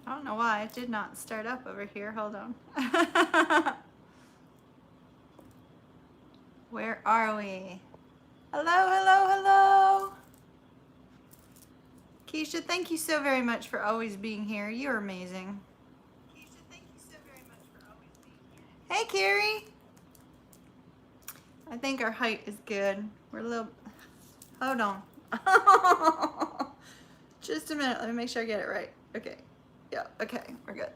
I don't know why it did not start up over here. Hold on. Where are we? Hello, hello, hello. Keisha, thank you so very much for always being here. You're amazing. Keisha, thank you so very much for always being here. Hey, Carrie. I think our height is good. We're a little... Hold on. Just a minute. Let me make sure I get it right. Okay. Yeah, okay. We're good.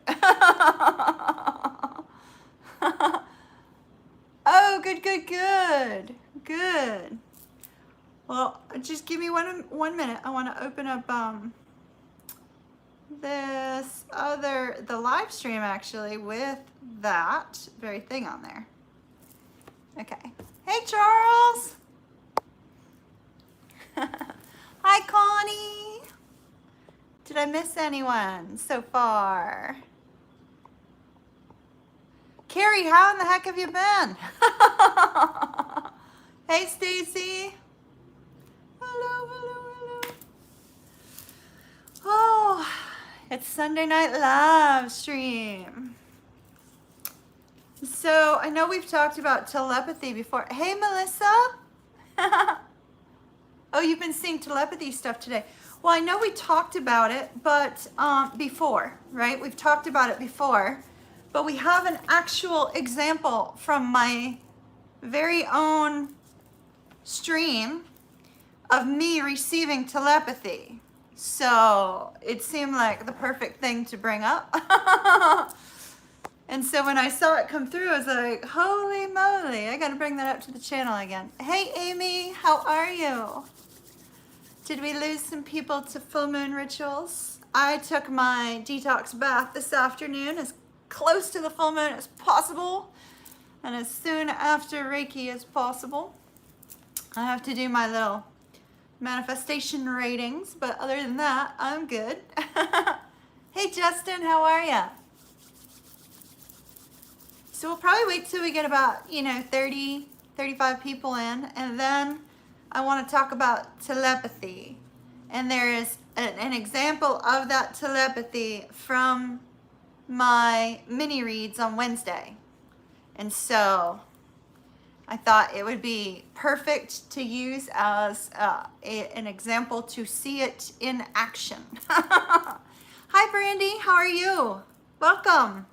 Oh, good, good, good. Good. Well, just give me one minute. I want to open up the live stream actually with that very thing on there. Okay. Hey, Charles. Hi, Connie. Did I miss anyone so far? Carrie, how in the heck have you been? Hey, Stacy. Hello, hello, hello. Oh, it's Sunday Night Live stream. So I know we've talked about telepathy before. Hey, Melissa. Oh, you've been seeing telepathy stuff today. Well, I know we talked about it, but before, right? We've talked about it before, but we have an actual example from my very own stream of me receiving telepathy. So it seemed like the perfect thing to bring up. And so when I saw it come through, I was like, holy moly, I gotta bring that up to the channel again. Hey, Amy, how are you? Did we lose some people to full moon rituals? I took my detox bath this afternoon as close to the full moon as possible and as soon after Reiki as possible. I have to do my little manifestation ratings, but other than that, I'm good. Hey, Justin, how are ya? So we'll probably wait till we get about, 30, 35 people in, and then I want to talk about telepathy. And there is an example of that telepathy from my mini reads on Wednesday. And so I thought it would be perfect to use as an example to see it in action. Hi, Brandy. How are you? Welcome.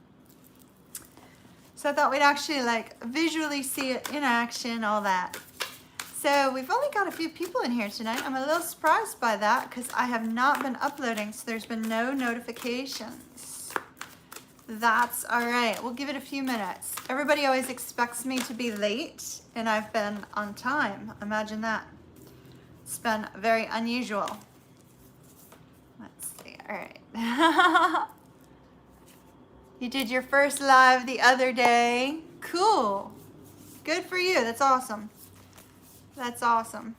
So I thought we'd actually visually see it in action, all that. So we've only got a few people in here tonight. I'm a little surprised by that because I have not been uploading, so there's been no notifications. That's all right. We'll give it a few minutes. Everybody always expects me to be late, and I've been on time. Imagine that. It's been very unusual. Let's see. All right. You did your first live the other day. Cool. Good for you. That's awesome. That's awesome.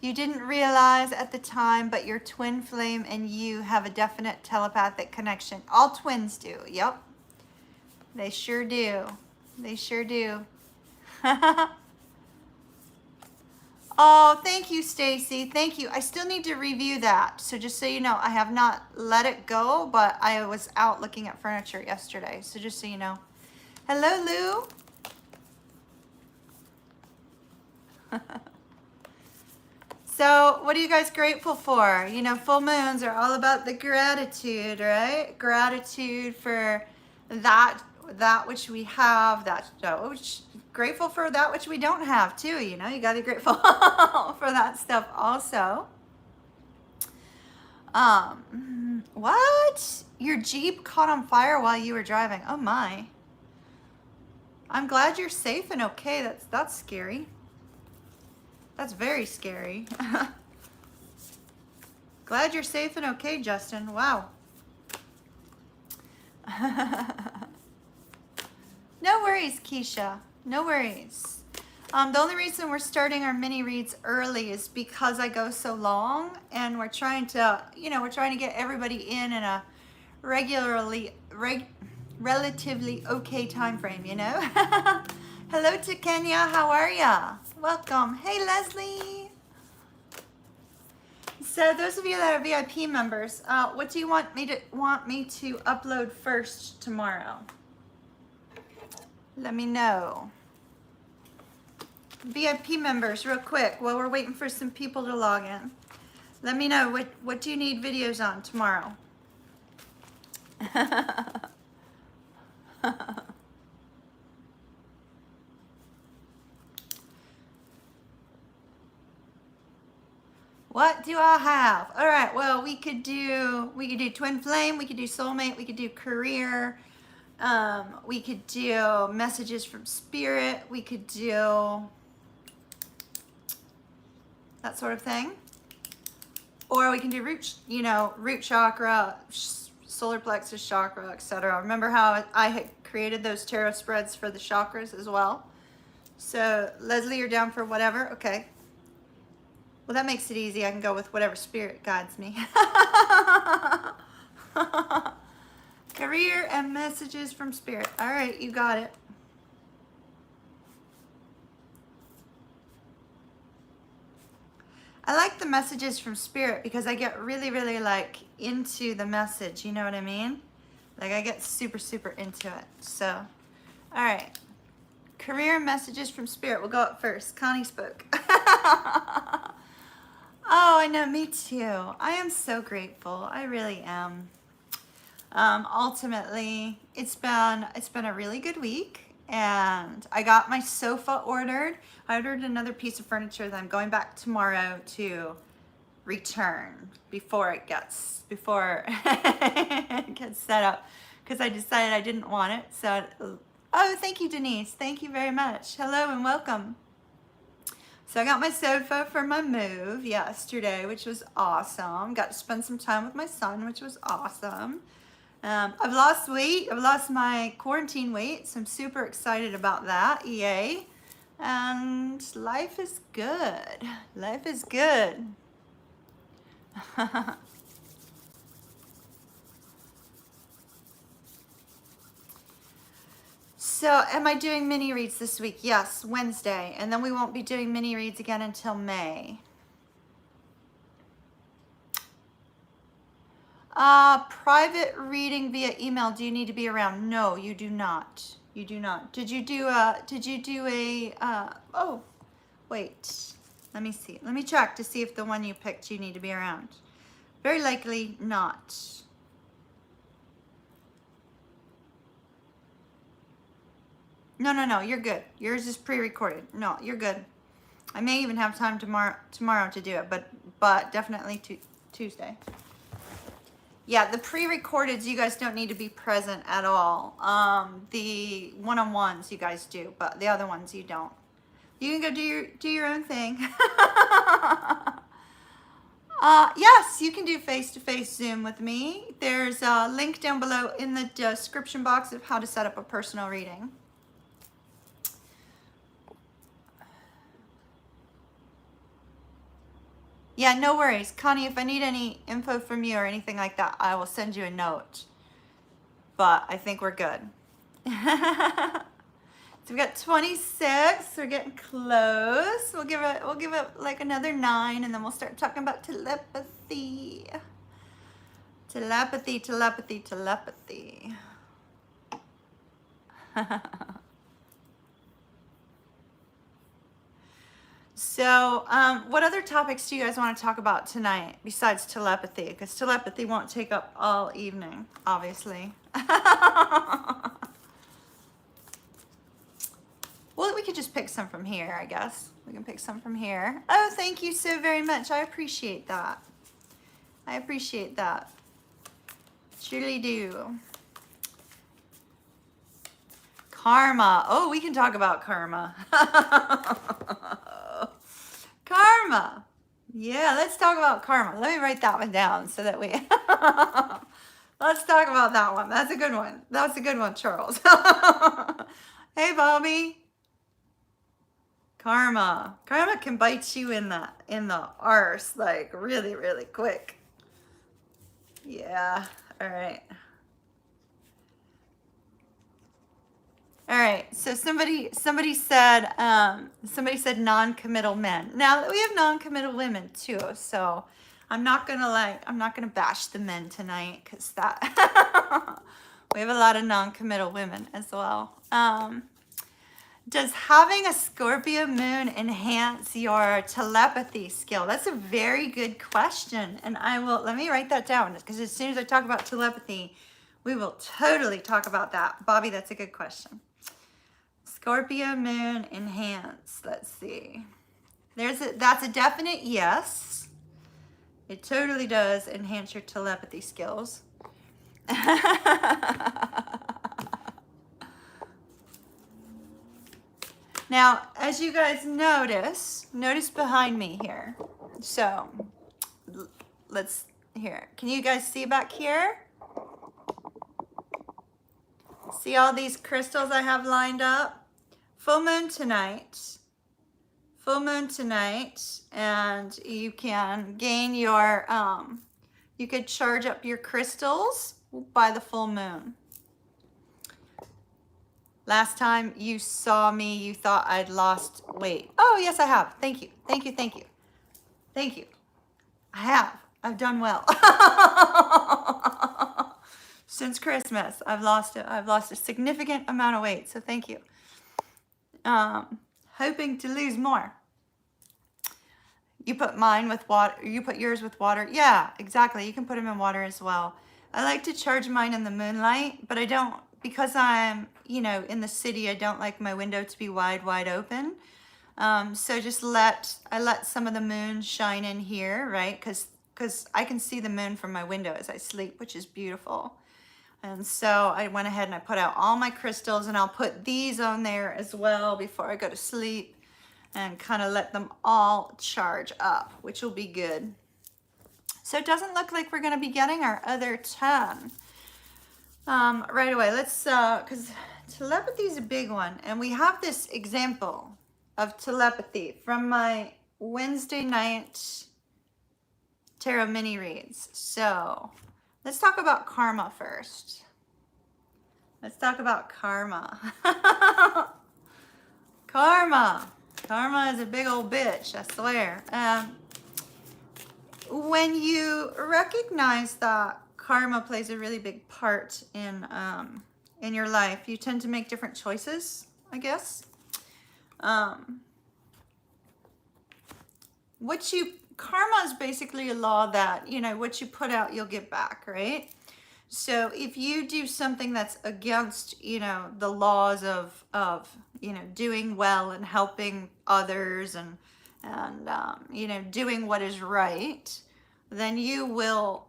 You didn't realize at the time, but your twin flame and you have a definite telepathic connection. All twins do. Yep. They sure do. They sure do. Oh, thank you, Stacy. Thank you. I still need to review that. So just so you know, I have not let it go, but I was out looking at furniture yesterday. So just so you know. Hello, Lou. So what are you guys grateful for? Full moons are all about the gratitude, right? Gratitude for that which we have, grateful for that which we don't have too. You got to be grateful for that stuff also. What? Your Jeep caught on fire while you were driving. Oh my. I'm glad you're safe and okay. That's scary. That's very scary. Glad you're safe and okay, Justin. Wow. No worries, Keisha. No worries. The only reason we're starting our mini reads early is because I go so long, and we're trying to, get everybody in a relatively okay time frame, Hello to Kenya. How are ya? Welcome. Hey, Leslie. So those of you that are VIP members, what do you want me to upload first tomorrow? Let me know. VIP members, real quick, while we're waiting for some people to log in. Let me know, what do you need videos on tomorrow? What do I have? All right, well, we could do twin flame, we could do soulmate, we could do career, we could do messages from spirit, we could do that sort of thing. Or we can do root chakra, solar plexus chakra, etc. Remember how I had created those tarot spreads for the chakras as well? So Leslie, you're down for whatever? Okay. Well, that makes it easy. I can go with whatever spirit guides me. Career and messages from spirit. All right, you got it. I like the messages from spirit because I get really, really like into the message. You know what I mean? Like I get super, super into it. So, all right. Career messages from spirit. We'll go up first. Connie spoke. Oh, I know, me too. I am so grateful. I really am. Ultimately, it's been a really good week, and I got my sofa ordered. I ordered another piece of furniture that I'm going back tomorrow to return before it gets set up, because I decided I didn't want it. So, oh, thank you, Denise. Thank you very much. Hello and welcome. So I got my sofa for my move yesterday, which was awesome. Got to spend some time with my son, which was awesome. I've lost weight. I've lost my quarantine weight, so I'm super excited about that. Yay. And life is good. Life is good. So, am I doing mini reads this week? Yes, Wednesday. And then we won't be doing mini reads again until May. Private reading via email. Do you need to be around? No, you do not. You do not. Did you do a, oh, wait. Let me see. Let me check to see if the one you picked you need to be around. Very likely not. No, you're good. Yours is pre-recorded. No, you're good. I may even have time tomorrow to do it, but definitely Tuesday. Yeah, the pre-recordeds, you guys don't need to be present at all. The one-on-ones you guys do, but the other ones you don't. You can go do your own thing. Yes, you can do face-to-face Zoom with me. There's a link down below in the description box of how to set up a personal reading. Yeah, no worries. Connie, if I need any info from you or anything like that, I will send you a note. But I think we're good. So we got 26. We're getting close. We'll give it like another 9, and then we'll start talking about telepathy. Telepathy. So, what other topics do you guys want to talk about tonight besides telepathy? Because telepathy won't take up all evening, obviously. Well, we could just pick some from here, I guess. We can pick some from here. Oh, thank you so very much. I appreciate that. I appreciate that. Truly do. Karma. Oh, we can talk about karma. Karma. Yeah, let's talk about karma. Let me write that one down so that we... Let's talk about that one. That's a good one. That's a good one, Charles. Hey, Bobby. Karma. Karma can bite you in the arse, like really, really quick. Yeah. All right. All right. So somebody said non-committal men. Now we have non-committal women too. So I'm not gonna bash the men tonight, because that we have a lot of non-committal women as well. Does having a Scorpio moon enhance your telepathy skill? That's a very good question. And let me write that down, because as soon as I talk about telepathy, we will totally talk about that. Bobby, that's a good question. Scorpio moon enhance, let's see. That's a definite yes. It totally does enhance your telepathy skills. Now, as you guys notice behind me here. So, can you guys see back here? See all these crystals I have lined up? Full moon tonight, and you can gain your, you could charge up your crystals by the full moon. Last time you saw me, you thought I'd lost weight. Oh, yes, I have. Thank you. I have. I've done well. Since Christmas, I've lost a significant amount of weight, so thank you. Hoping to lose more. You put mine with water, you put yours with water. Yeah, exactly. You can put them in water as well. I like to charge mine in the moonlight, but I don't, because I'm, in the city, I don't like my window to be wide open. So I let some of the moon shine in here, right? Because I can see the moon from my window as I sleep, which is beautiful. And so I went ahead and I put out all my crystals, and I'll put these on there as well before I go to sleep, and kind of let them all charge up, which will be good. So it doesn't look like we're going to be getting our other 10 right away. Let's, because telepathy is a big one. And we have this example of telepathy from my Wednesday night tarot mini reads. So let's talk about karma first. Let's talk about karma. Karma is a big old bitch, I swear. When you recognize that karma plays a really big part in your life, you tend to make different choices, I guess. Karma is basically a law that, what you put out, you'll get back, right? So if you do something that's against, the laws of doing well and helping others and doing what is right, then you will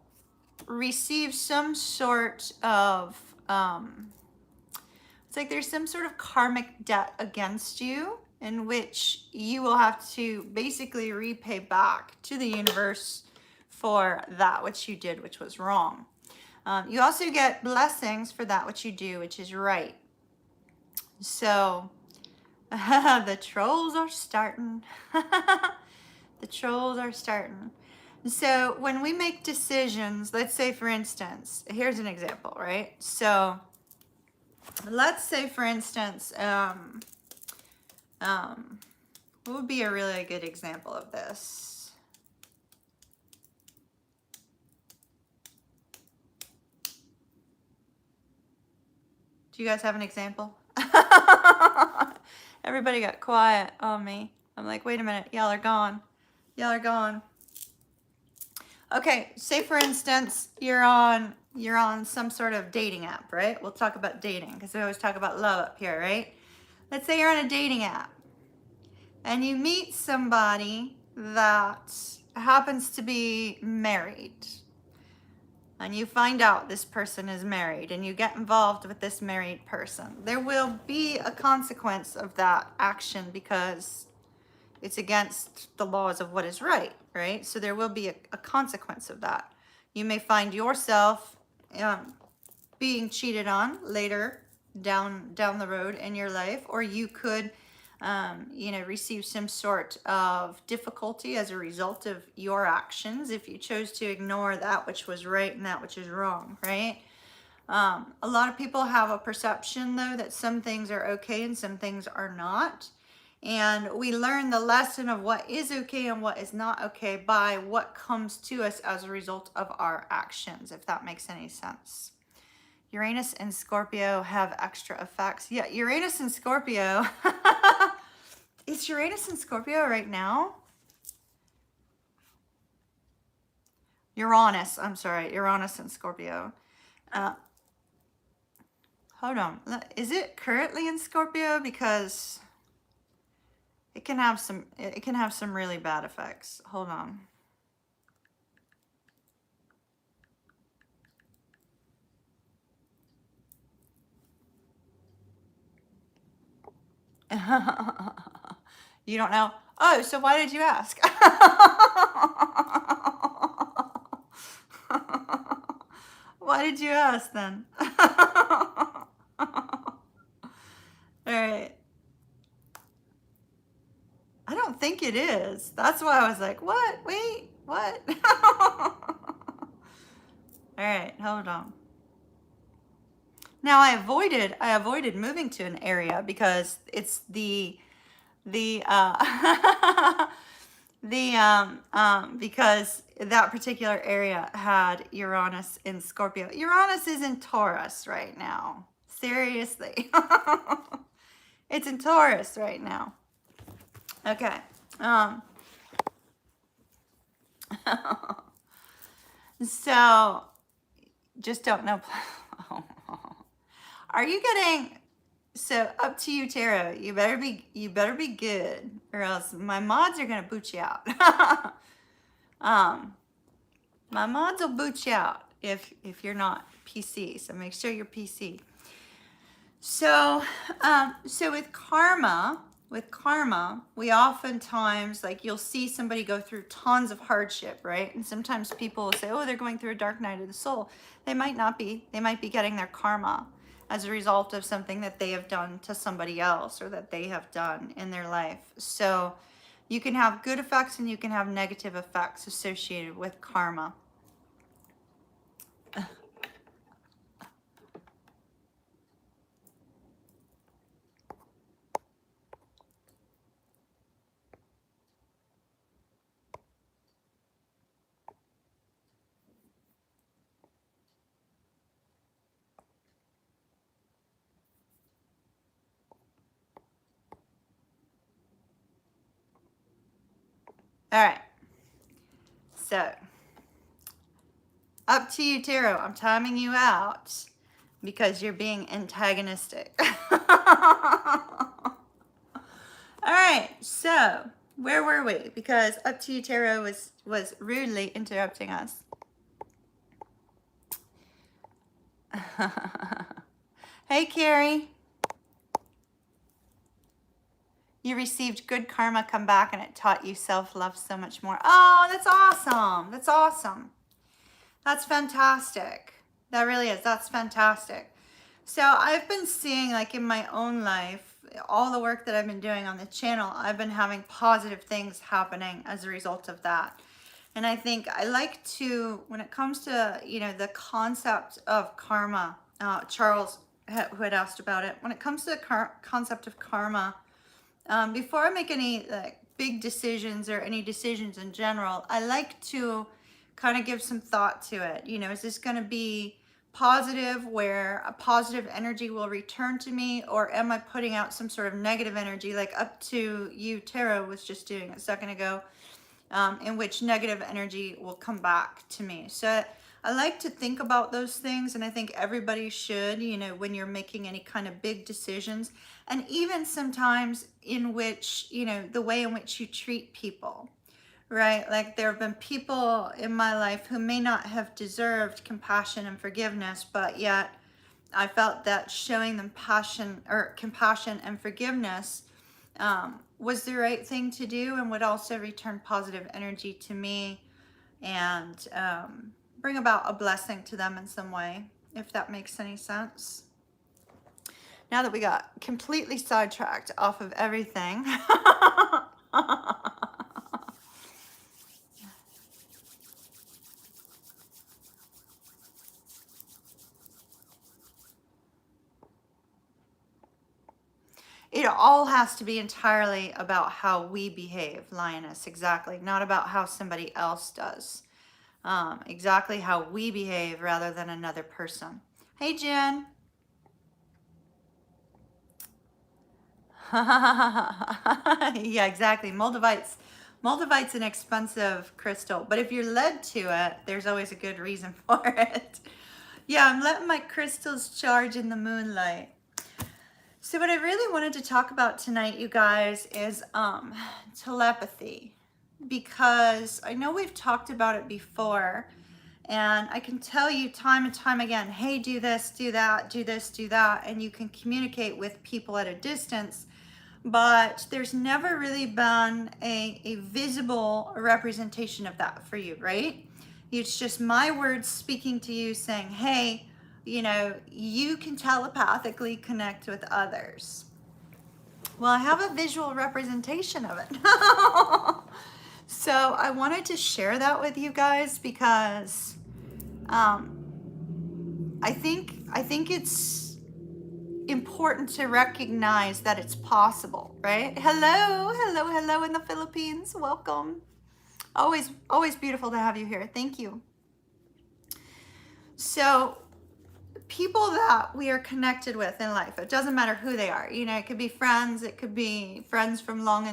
receive some sort of, it's like there's some sort of karmic debt against you, in which you will have to basically repay back to the universe for that which you did, which was wrong. You also get blessings for that which you do, which is right. So the trolls are starting. The trolls are starting. So when we make decisions, let's say for instance, here's an example, right? So let's say for instance, what would be a really good example of this? Do you guys have an example? Everybody got quiet on me. I'm like, wait a minute, y'all are gone. Okay, say for instance, you're on some sort of dating app, right? We'll talk about dating, because we always talk about love up here, right? Let's say you're on a dating app and you meet somebody that happens to be married, and you find out this person is married, and you get involved with this married person. There will be a consequence of that action, because it's against the laws of what is right, right? So there will be a consequence of that. You may find yourself being cheated on later down the road in your life, or you could receive some sort of difficulty as a result of your actions if you chose to ignore that which was right and that which is wrong, right? A lot of people have a perception, though, that some things are okay and some things are not. And we learn the lesson of what is okay and what is not okay by what comes to us as a result of our actions, if that makes any sense. Uranus and Scorpio have extra effects. Yeah, Uranus and Scorpio. Is Uranus and Scorpio right now? Uranus, I'm sorry, Uranus and Scorpio. Hold on, is it currently in Scorpio? Because it can have some really bad effects. Hold on. You don't know? Oh, so why did you ask? Why did you ask then? All right. I don't think it is. That's why I was like, what? Wait, what? All right, hold on. Now I avoided moving to an area because it's the because that particular area had Uranus in Scorpio. Uranus is in Taurus right now. Seriously. It's in Taurus right now. Okay. So just don't know. Are you getting, so up to you, Tarot. You better be good, or else my mods are gonna boot you out. My mods will boot you out if you're not PC. So make sure you're PC. So so with karma, we oftentimes, like, you'll see somebody go through tons of hardship, right? And sometimes people will say, oh, they're going through a dark night of the soul. They might not be. They might be getting their karma as a result of something that they have done to somebody else or that they have done in their life. So you can have good effects and you can have negative effects associated with karma. All right. So up to you, Tarot. I'm timing you out because you're being antagonistic. All right, so where were we? Because up to you, Tarot was rudely interrupting us. Hey, Carrie. You received good karma come back and it taught you self-love so much more. Oh, that's awesome. That's awesome. That's fantastic. That really is. That's fantastic. So I've been seeing, like, in my own life, all the work that I've been doing on the channel, I've been having positive things happening as a result of that. And I think I like to, when it comes to, you know, the concept of karma, Charles, who had asked about it, when it comes to the concept of karma, before I make any big decisions or any decisions in general, I like to kind of give some thought to it. You know, is this going to be positive, where a positive energy will return to me, or am I putting out some sort of negative energy, like up to you, Tarot was just doing a second ago, in which negative energy will come back to me. So I like to think about those things, and I think everybody should, you know, when you're making any kind of big decisions, and even sometimes in which, you know, the way in which you treat people, right? Like, there have been people in my life who may not have deserved compassion and forgiveness, but yet I felt that showing them passion or compassion and forgiveness was the right thing to do, and would also return positive energy to me, and bring about a blessing to them in some way, if that makes any sense. Now that we got completely sidetracked off of everything. It all has to be entirely about how we behave, Lioness, exactly. Not about how somebody else does. Exactly how we behave rather than another person. Hey, Jen. Yeah, exactly. Moldavite's an expensive crystal, but if you're led to it, there's always a good reason for it. Yeah, I'm letting my crystals charge in the moonlight. So what I really wanted to talk about tonight, you guys, is telepathy, because I know we've talked about it before, and I can tell you time and time again, hey, do this, do that, do this, do that, and you can communicate with people at a distance, but there's never really been a visible representation of that for you, right? It's just my words speaking to you saying, hey, you know, you can telepathically connect with others. Well, I have a visual representation of it. So I wanted to share that with you guys because I think it's important to recognize that it's possible, right? Hello, hello, hello in the Philippines. Welcome. Always beautiful to have you here. Thank you. So people that we are connected with in life, it doesn't matter who they are. You know, it could be friends, it could be friends from long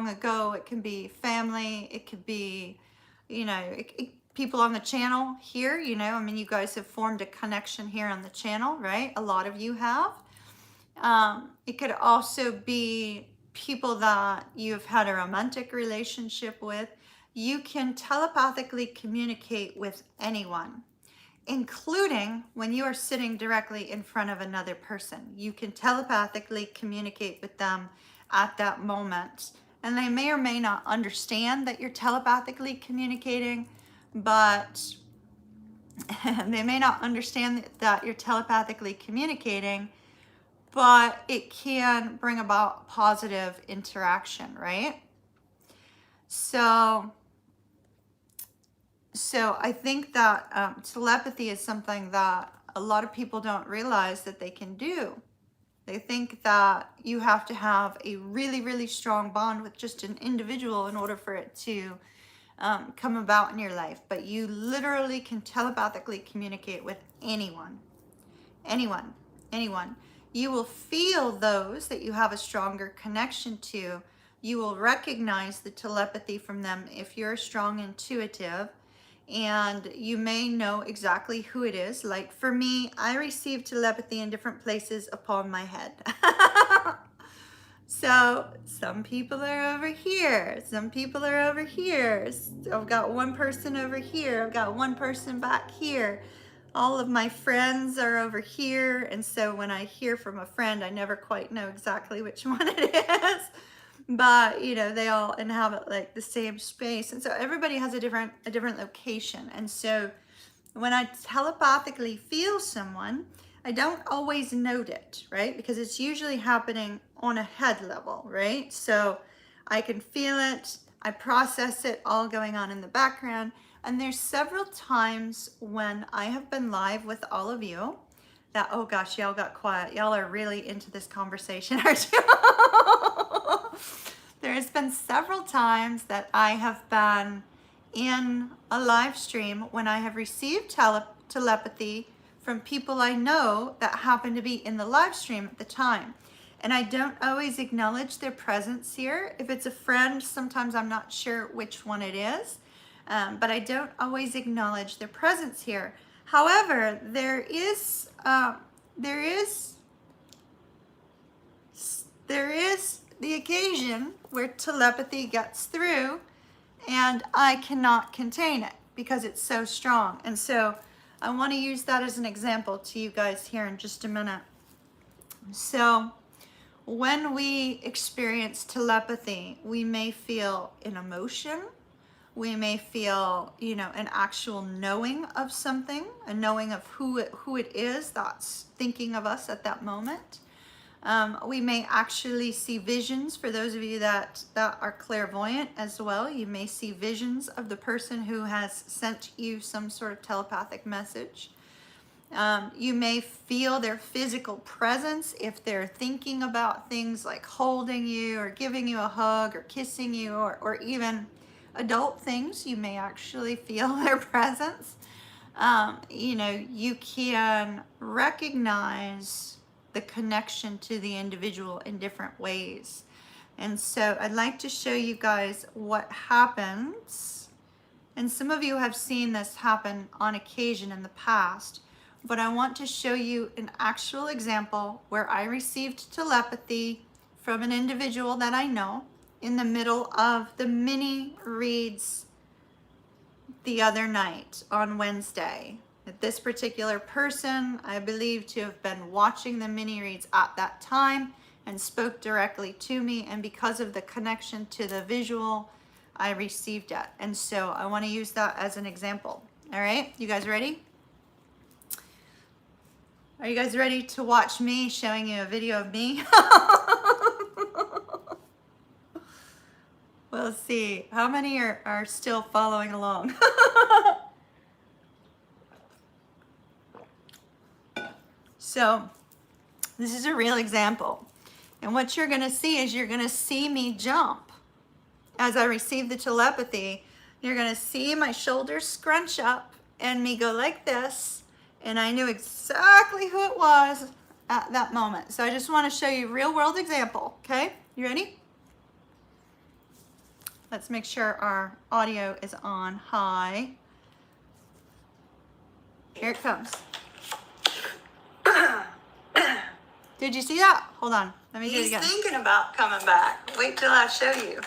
ago, it can be family, it could be, you know, people on the channel here, you know, I mean, you guys have formed a connection here on the channel, right? A lot of you have. It could also be people that you've had a romantic relationship with. You can telepathically communicate with anyone, including when you are sitting directly in front of another person. You can telepathically communicate with them at that moment. And they may or may not understand that you're telepathically communicating, but they may not understand that you're telepathically communicating, but it can bring about positive interaction, right? So I think that telepathy is something that a lot of people don't realize that they can do. They think that you have to have a really, really strong bond with just an individual in order for it to come about in your life. But you literally can telepathically communicate with anyone. Anyone. Anyone. You will feel those that you have a stronger connection to. You will recognize the telepathy from them if you're a strong intuitive, and you may know exactly who it is. Like for me, I receive telepathy in different places upon my head. So some people are over here, some people are over here. I've got one person over here, I've got one person back here. All of my friends are over here, and so when I hear from a friend, I never quite know exactly which one it is. But you know, they all inhabit like the same space, and so everybody has a different location. And so when I telepathically feel someone, I don't always note it, right? Because it's usually happening on a head level, right? So I can feel it, I process it all going on in the background. And there's several times when I have been live with all of you that, oh gosh, y'all got quiet. Y'all are really into this conversation, aren't you? There has been several times that I have been in a live stream when I have received telepathy from people I know that happen to be in the live stream at the time. And I don't always acknowledge their presence here. If it's a friend, sometimes I'm not sure which one it is, but I don't always acknowledge their presence here. However, there is the occasion where telepathy gets through and I cannot contain it because it's so strong. And so I want to use that as an example to you guys here in just a minute. So when we experience telepathy, we may feel an emotion. We may feel, you know, an actual knowing of something, a knowing of who it is that's thinking of us at that moment. We may actually see visions. For those of you that are clairvoyant as well, you may see visions of the person who has sent you some sort of telepathic message. You may feel their physical presence if they're thinking about things like holding you or giving you a hug or kissing you, or even adult things. You may actually feel their presence. You know, you can recognize the connection to the individual in different ways. And so I'd like to show you guys what happens. And some of you have seen this happen on occasion in the past, but I want to show you an actual example where I received telepathy from an individual that I know in the middle of the mini reads the other night on Wednesday. This particular person, I believe to have been watching the mini reads at that time and spoke directly to me, and because of the connection to the visual, I received it. And so I want to use that as an example. All right, you guys ready? Are you guys ready to watch me showing you a video of me? We'll see. How many are still following along? So this is a real example. And what you're going to see is you're going to see me jump. As I receive the telepathy, you're going to see my shoulders scrunch up and me go like this. And I knew exactly who it was at that moment. So I just want to show you a real world example. Okay, you ready? Let's make sure our audio is on high. Here it comes. Did you see that? Hold on. Let me do it again. He's thinking about coming back. Wait till I show you.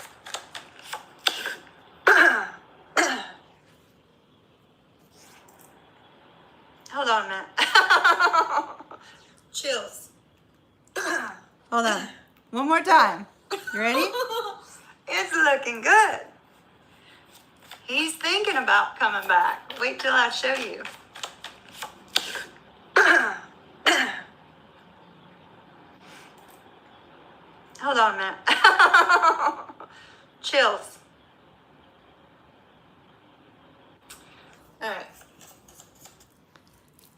Hold on a minute. Chills. Hold on. One more time. You ready? It's looking good. He's thinking about coming back. Wait till I show you. Hold on a minute. Chills. All right.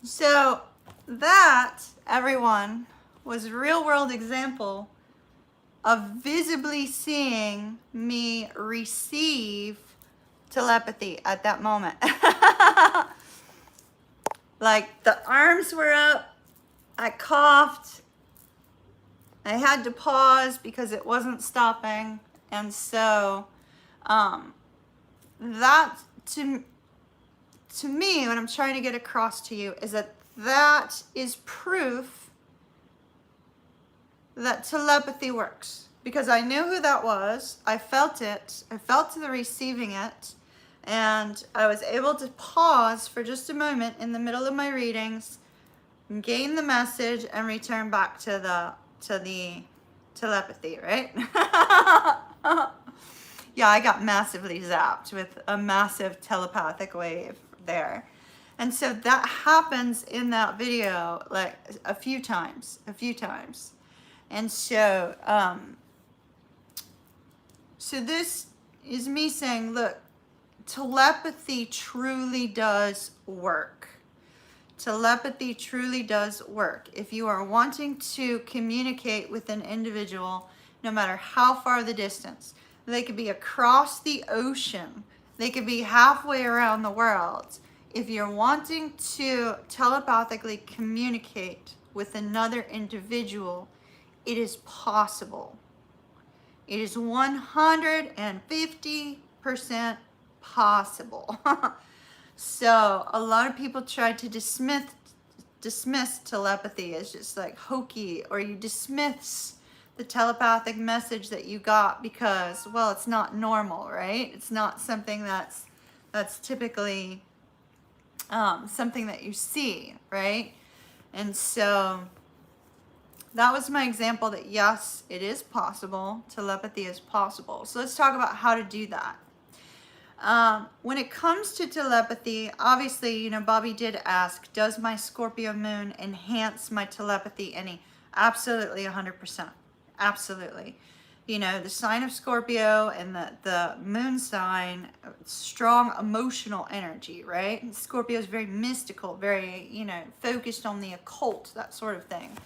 So that, everyone, was a real world example of visibly seeing me receive telepathy at that moment. Like the arms were up, I coughed, I had to pause because it wasn't stopping. And so that to me, what I'm trying to get across to you is that that is proof that telepathy works, because I knew who that was. I felt it. I felt the receiving it, and I was able to pause for just a moment in the middle of my readings, gain the message, and return back to the telepathy, right? Yeah, I got massively zapped with a massive telepathic wave there. And so that happens in that video like a few times. And so, so this is me saying, look, telepathy truly does work. Telepathy truly does work. If you are wanting to communicate with an individual, no matter how far the distance, they could be across the ocean, they could be halfway around the world. If you're wanting to telepathically communicate with another individual, it is possible. It is 150% possible. So a lot of people try to dismiss telepathy as just like hokey, or you dismiss the telepathic message that you got because, well, it's not normal, right? It's not something that's typically something that you see, right? And so that was my example that yes, it is possible. Telepathy is possible. So let's talk about how to do that. When it comes to telepathy, obviously, you know, Bobby did ask, does my Scorpio moon enhance my telepathy any? Absolutely, 100%. Absolutely. you know, the sign of Scorpio and the moon sign, strong emotional energy, right? And Scorpio is very mystical, very, you know, focused on the occult, that sort of thing.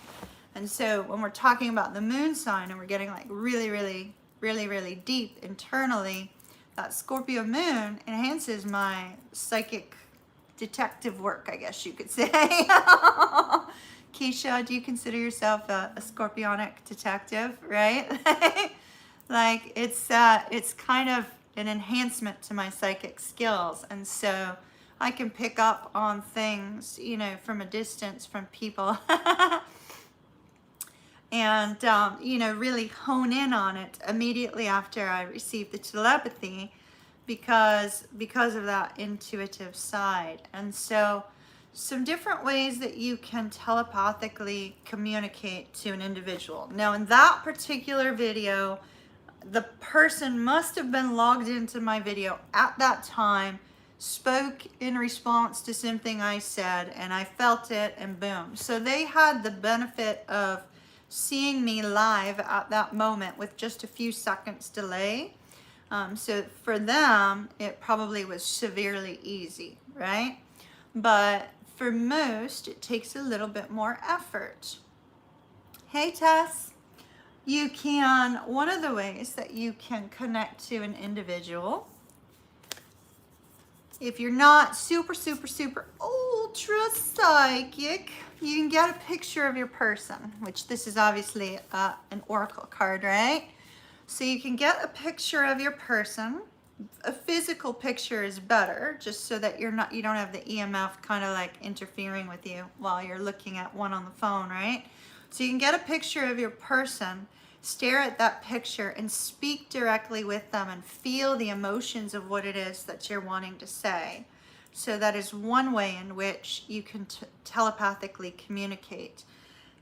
And so when we're talking about the moon sign and we're getting like really deep internally, that Scorpio moon enhances my psychic detective work, I guess you could say. Keisha, do you consider yourself a scorpionic detective, right? Like it's kind of an enhancement to my psychic skills. And so I can pick up on things, you know, from a distance from people and, you know, really hone in on it immediately after I receive the telepathy because of that intuitive side. And so some different ways that you can telepathically communicate to an individual. Now, in that particular video, the person must have been logged into my video at that time, spoke in response to something I said, and I felt it, and boom. So they had the benefit of seeing me live at that moment with just a few seconds delay. So for them, it probably was severely easy, right? But for most, it takes a little bit more effort. Hey, Tess. You can, one of the ways that you can connect to an individual, if you're not super ultra psychic, you can get a picture of your person, which this is obviously an oracle card, right? So you can get a picture of your person. A physical picture is better, just so that you don't have the EMF kind of like interfering with you while you're looking at one on the phone, right? So you can get a picture of your person, stare at that picture and speak directly with them and feel the emotions of what it is that you're wanting to say. So that is one way in which you can telepathically communicate.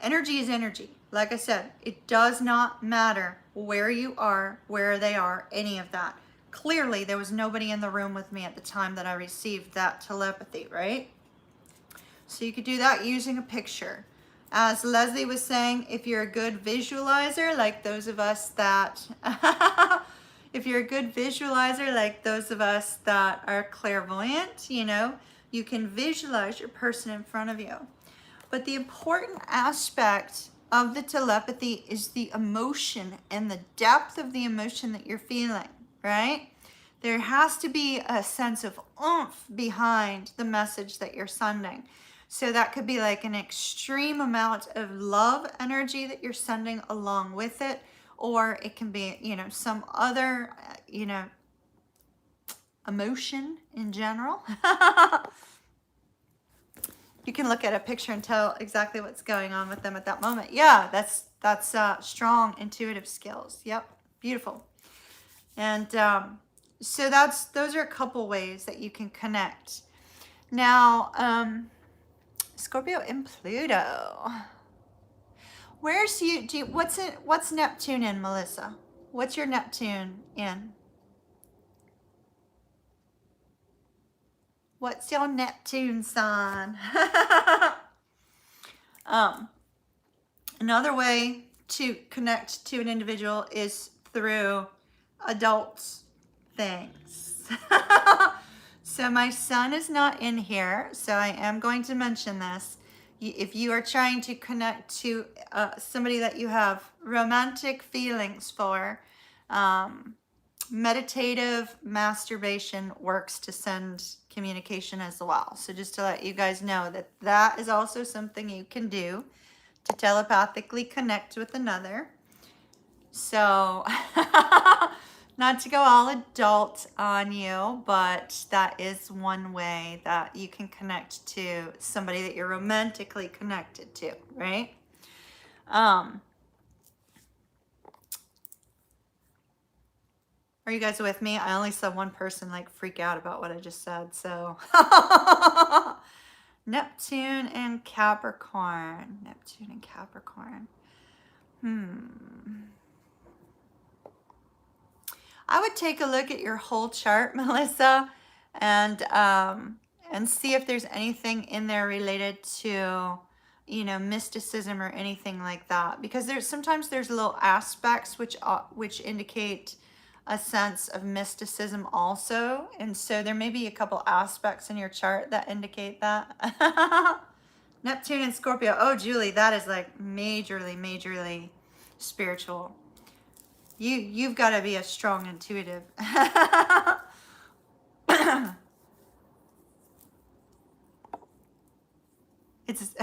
Energy is energy. Like I said, it does not matter where you are, where they are, any of that. Clearly, there was nobody in the room with me at the time that I received that telepathy, right? So you could do that using a picture. As Leslie was saying, if you're a good visualizer, like those of us that, if you're a good visualizer, like those of us that are clairvoyant, you know, you can visualize your person in front of you. But the important aspect of the telepathy is the emotion and the depth of the emotion that you're feeling, right? There has to be a sense of oomph behind the message that you're sending. So that could be like an extreme amount of love energy that you're sending along with it, or it can be, you know, some other, you know, emotion in general. You can look at a picture and tell exactly what's going on with them at that moment. Yeah, that's strong intuitive skills. Yep, beautiful. And so those are a couple ways that you can connect. Now, Scorpio and Pluto. Where's what's Neptune in, Melissa? What's your Neptune in? What's your Neptune sign? Another way to connect to an individual is through adult things. So my son is not in here, so I am going to mention this. If you are trying to connect to somebody that you have romantic feelings for, meditative masturbation works to send communication as well. So just to let you guys know that that is also something you can do to telepathically connect with another. So not to go all adult on you, but that is one way that you can connect to somebody that you're romantically connected to, right? Are you guys with me? I only saw one person like freak out about what I just said, so. Neptune and Capricorn. Neptune and Capricorn. I would take a look at your whole chart, Melissa, and see if there's anything in there related to you know, mysticism or anything like that, because sometimes there's little aspects which indicate a sense of mysticism also. And so there may be a couple aspects in your chart that indicate that. Neptune and Scorpio. Oh, Julie, that is like majorly spiritual. You've got to be a strong intuitive. It's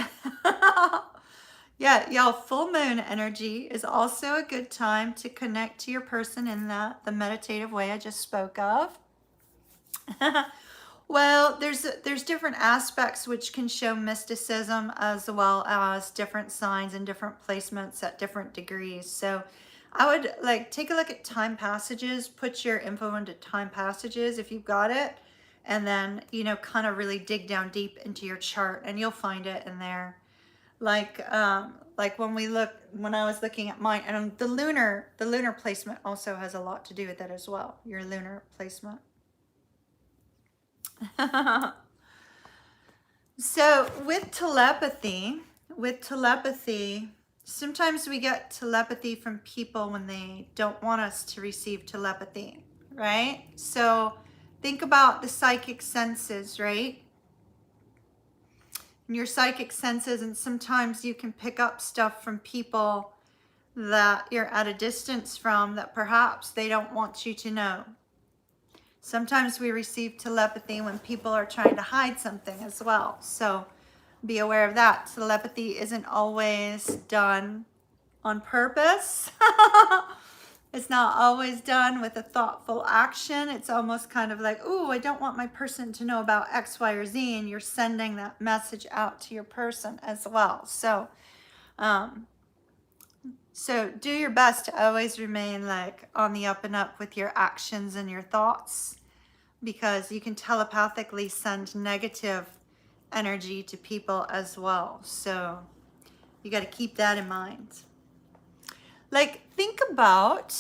yeah, y'all, full moon energy is also a good time to connect to your person in the meditative way I just spoke of. Well, there's different aspects which can show mysticism, as well as different signs and different placements at different degrees. So I would like take a look at time passages, put your info into time passages if you've got it, and then, you know, kind of really dig down deep into your chart and you'll find it in there. Like when I was looking at mine, and the lunar placement also has a lot to do with that as well, your lunar placement. So with telepathy, sometimes we get telepathy from people when they don't want us to receive telepathy, right? So think about the psychic senses, right? And your psychic senses, and sometimes you can pick up stuff from people that you're at a distance from that perhaps they don't want you to know. Sometimes we receive telepathy when people are trying to hide something as well. So be aware of that. Telepathy isn't always done on purpose. It's not always done with a thoughtful action. It's almost kind of like, oh, I don't want my person to know about X, Y, or Z, and you're sending that message out to your person as well. So do your best to always remain like on the up and up with your actions and your thoughts, because you can telepathically send negative energy to people as well. So you got to keep that in mind. Like, think about,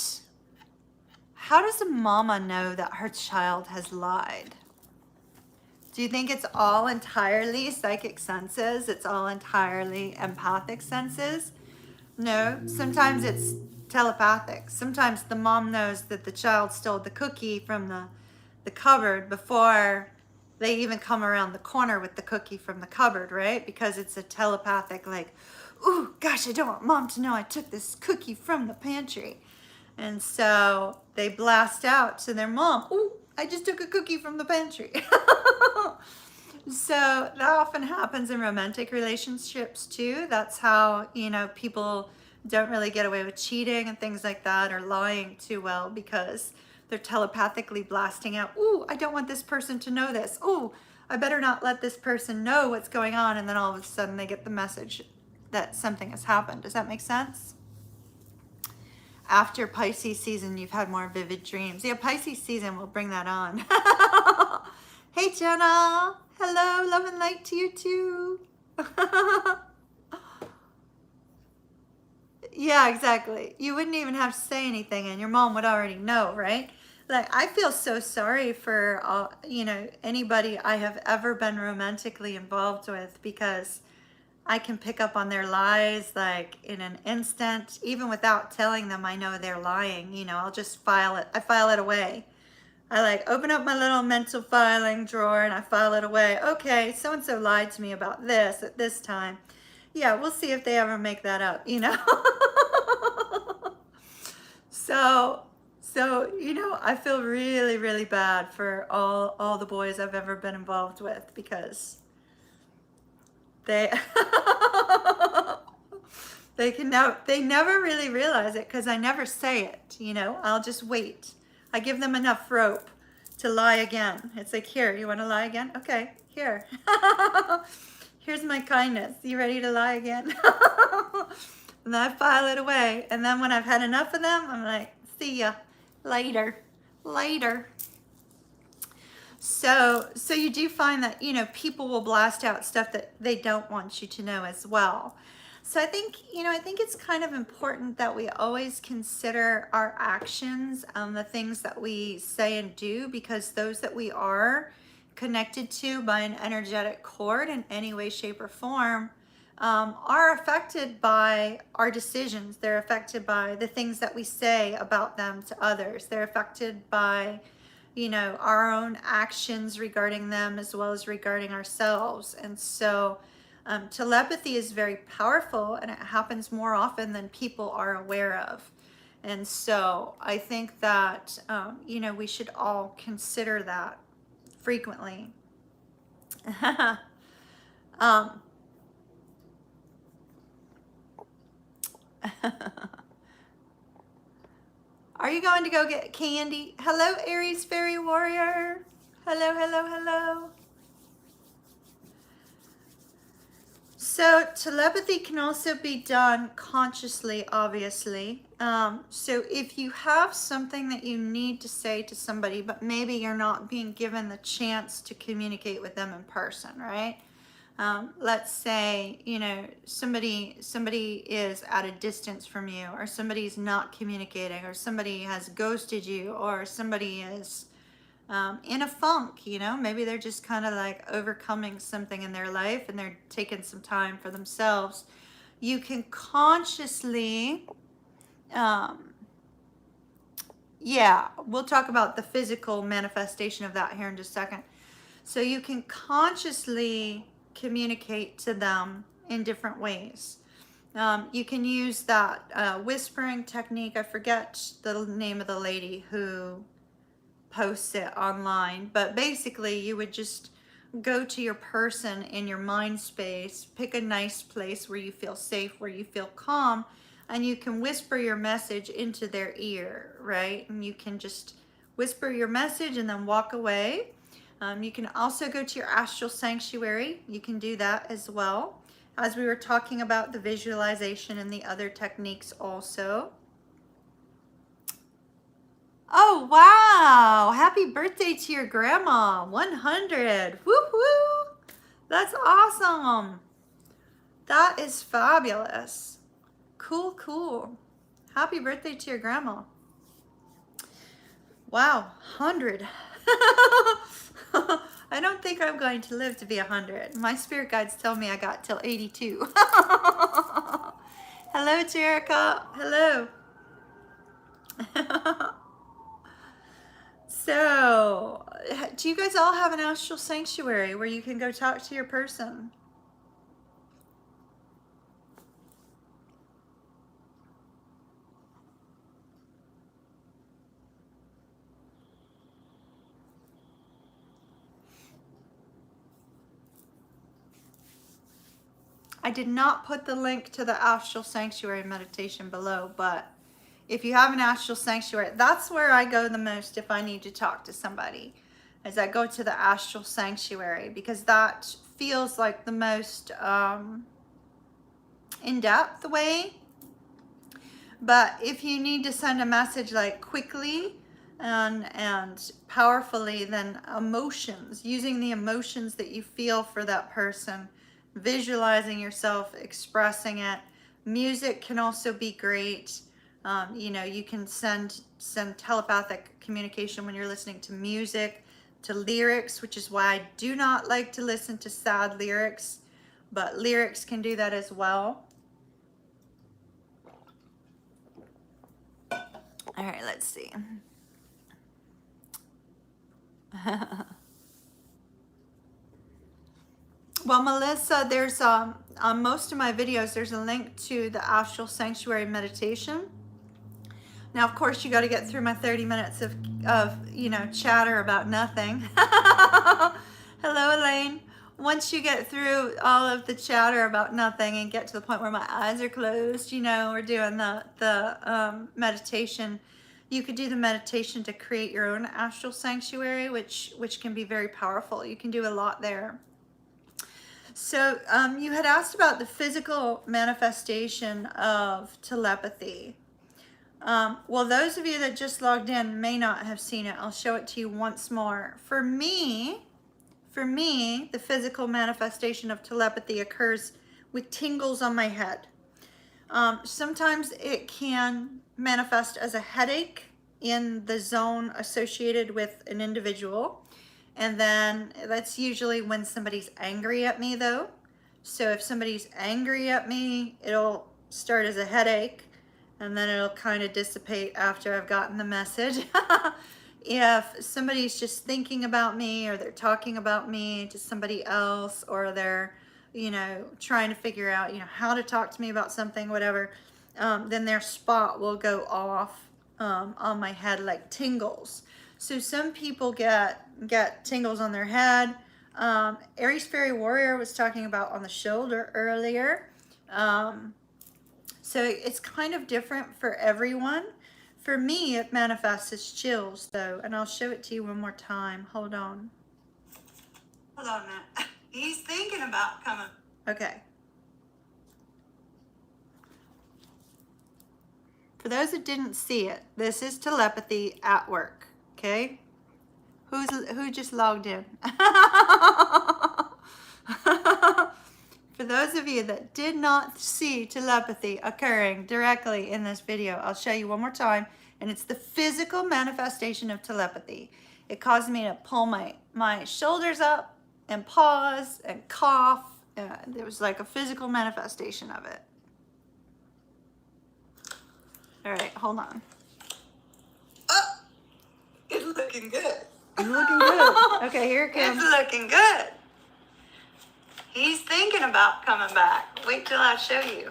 how does a mama know that her child has lied? Do you think it's all entirely psychic senses? It's all entirely empathic senses? No, sometimes it's telepathic. Sometimes the mom knows that the child stole the cookie from the cupboard before they even come around the corner with the cookie from the cupboard, right? Because it's a telepathic, like, ooh, gosh, I don't want mom to know I took this cookie from the pantry. And so they blast out to their mom, ooh, I just took a cookie from the pantry. So that often happens in romantic relationships too. That's how, you know, people don't really get away with cheating and things like that, or lying too well, because they're telepathically blasting out, ooh, I don't want this person to know this. Ooh, I better not let this person know what's going on. And then all of a sudden they get the message that something has happened. Does that make sense? After Pisces season, you've had more vivid dreams. Yeah, Pisces season will bring that on. Hey, Jenna. Hello, love and light to you too. Yeah, exactly. You wouldn't even have to say anything and your mom would already know, right? Like, I feel so sorry for, you know, anybody I have ever been romantically involved with, because I can pick up on their lies like in an instant. Even without telling them I know they're lying, you know, I'll just file it. I file it away. I like open up my little mental filing drawer and I file it away. Okay, so-and-so lied to me about this at this time. Yeah, we'll see if they ever make that up, you know? So, you know, I feel really bad for all the boys I've ever been involved with, because they they never really realize it, because I never say it, you know. I'll just wait. I give them enough rope to lie again. It's like, here, you want to lie again? Okay, here. Here's my kindness. You ready to lie again? And then I file it away. And then when I've had enough of them, I'm like, see ya later. So you do find that, you know, people will blast out stuff that they don't want you to know as well. So I think, you know, I think it's kind of important that we always consider our actions, the things that we say and do, because those that we are connected to by an energetic cord in any way, shape, or form are affected by our decisions. They're affected by the things that we say about them to others. They're affected by, you know, our own actions regarding them as well as regarding ourselves. And so telepathy is very powerful, and it happens more often than people are aware of. And so I think that, you know, we should all consider that frequently. um, Are you going to go get candy? Hello, Aries Fairy Warrior. Hello, hello, hello. So telepathy can also be done consciously, obviously. So if you have something that you need to say to somebody, but maybe you're not being given the chance to communicate with them in person, right? Let's say, you know, somebody is at a distance from you, or somebody's not communicating, or somebody has ghosted you, or somebody is in a funk, you know, maybe they're just kind of like overcoming something in their life and they're taking some time for themselves. You can consciously, yeah, we'll talk about the physical manifestation of that here in just a second. So you can consciously communicate to them in different ways. You can use that whispering technique. I forget the name of the lady who posts it online, but basically you would just go to your person in your mind space, pick a nice place where you feel safe, where you feel calm, and you can whisper your message into their ear, right? And you can just whisper your message and then walk away. You can also go to your astral sanctuary. You can do that as well, as we were talking about the visualization and the other techniques also. Oh, wow. Happy birthday to your grandma. 100. Woo woo. That's awesome. That is fabulous. Cool, cool. Happy birthday to your grandma. Wow, 100. I don't think I'm going to live to be 100. My spirit guides tell me I got till 82. Hello, Jerica. Hello. So, do you guys all have an astral sanctuary where you can go talk to your person? I did not put the link to the astral sanctuary meditation below, but if you have an astral sanctuary, that's where I go the most if I need to talk to somebody, is I go to the astral sanctuary, because that feels like the most in-depth way. But if you need to send a message like quickly and powerfully, then emotions, using the emotions that you feel for that person, visualizing yourself expressing it. Music can also be great. You know, you can send telepathic communication when you're listening to music, to lyrics, which is why I do not like to listen to sad lyrics, but lyrics can do that as well. All right, let's see. Well, Melissa, there's on most of my videos, there's a link to the astral sanctuary meditation. Now, of course, you got to get through my 30 minutes of you know, chatter about nothing. Hello, Elaine. Once you get through all of the chatter about nothing and get to the point where my eyes are closed, you know, we're doing the meditation. You could do the meditation to create your own astral sanctuary, which can be very powerful. You can do a lot there. So you had asked about the physical manifestation of telepathy. Well, those of you that just logged in may not have seen it. I'll show it to you once more. For me, the physical manifestation of telepathy occurs with tingles on my head. Sometimes it can manifest as a headache in the zone associated with an individual. And then that's usually when somebody's angry at me, though. So if somebody's angry at me, it'll start as a headache and then it'll kind of dissipate after I've gotten the message. If somebody's just thinking about me or they're talking about me to somebody else, or they're, you know, trying to figure out, you know, how to talk to me about something, whatever, then their spot will go off on my head like tingles. So some people get tingles on their head. Aries Fairy Warrior was talking about on the shoulder earlier. So it's kind of different for everyone. For me, it manifests as chills though, and I'll show it to you one more time. Hold on. Hold on, Matt. He's thinking about coming. Okay. For those that didn't see it, this is telepathy at work, okay? Who just logged in? For those of you that did not see telepathy occurring directly in this video, I'll show you one more time, and it's the physical manifestation of telepathy. It caused me to pull my shoulders up and pause and cough. There was like a physical manifestation of it. All right, hold on. Oh, it's looking good. It's looking good. Okay, here it comes. It's looking good. He's thinking about coming back. Wait till I show you.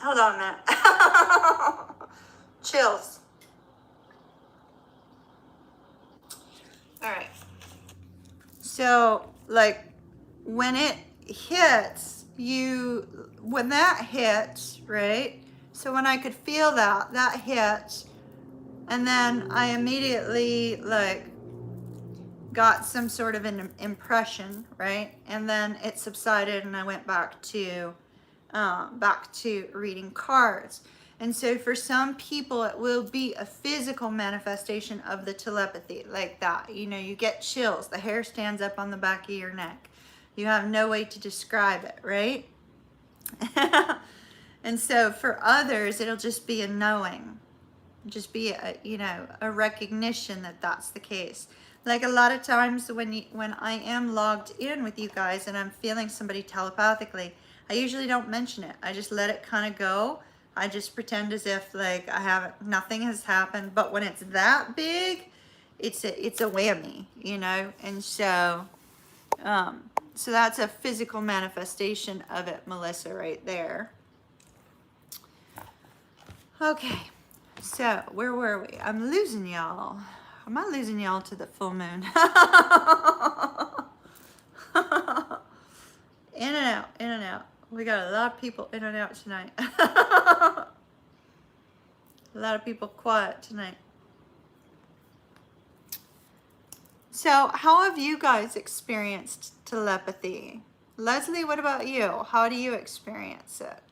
Hold on, Matt. Chills. All right. So, like, when it hits, when that hits, right? So when I could feel that hit, and then I immediately like got some sort of an impression, right? And then it subsided and I went back to reading cards. And so for some people, it will be a physical manifestation of the telepathy like that. You know, you get chills, the hair stands up on the back of your neck. You have no way to describe it, right? And so for others, it'll just be a knowing, just be a recognition that that's the case. Like a lot of times when I am logged in with you guys and I'm feeling somebody telepathically, I usually don't mention it. I just let it kind of go. I just pretend as if like nothing has happened. But when it's that big, it's a whammy, you know. And so so that's a physical manifestation of it, Melissa, right there. Okay, so where were we? I'm losing y'all. Am I losing y'all to the full moon? In and out, in and out. We got a lot of people in and out tonight. A lot of people quiet tonight. So how have you guys experienced telepathy? Leslie, what about you? How do you experience it?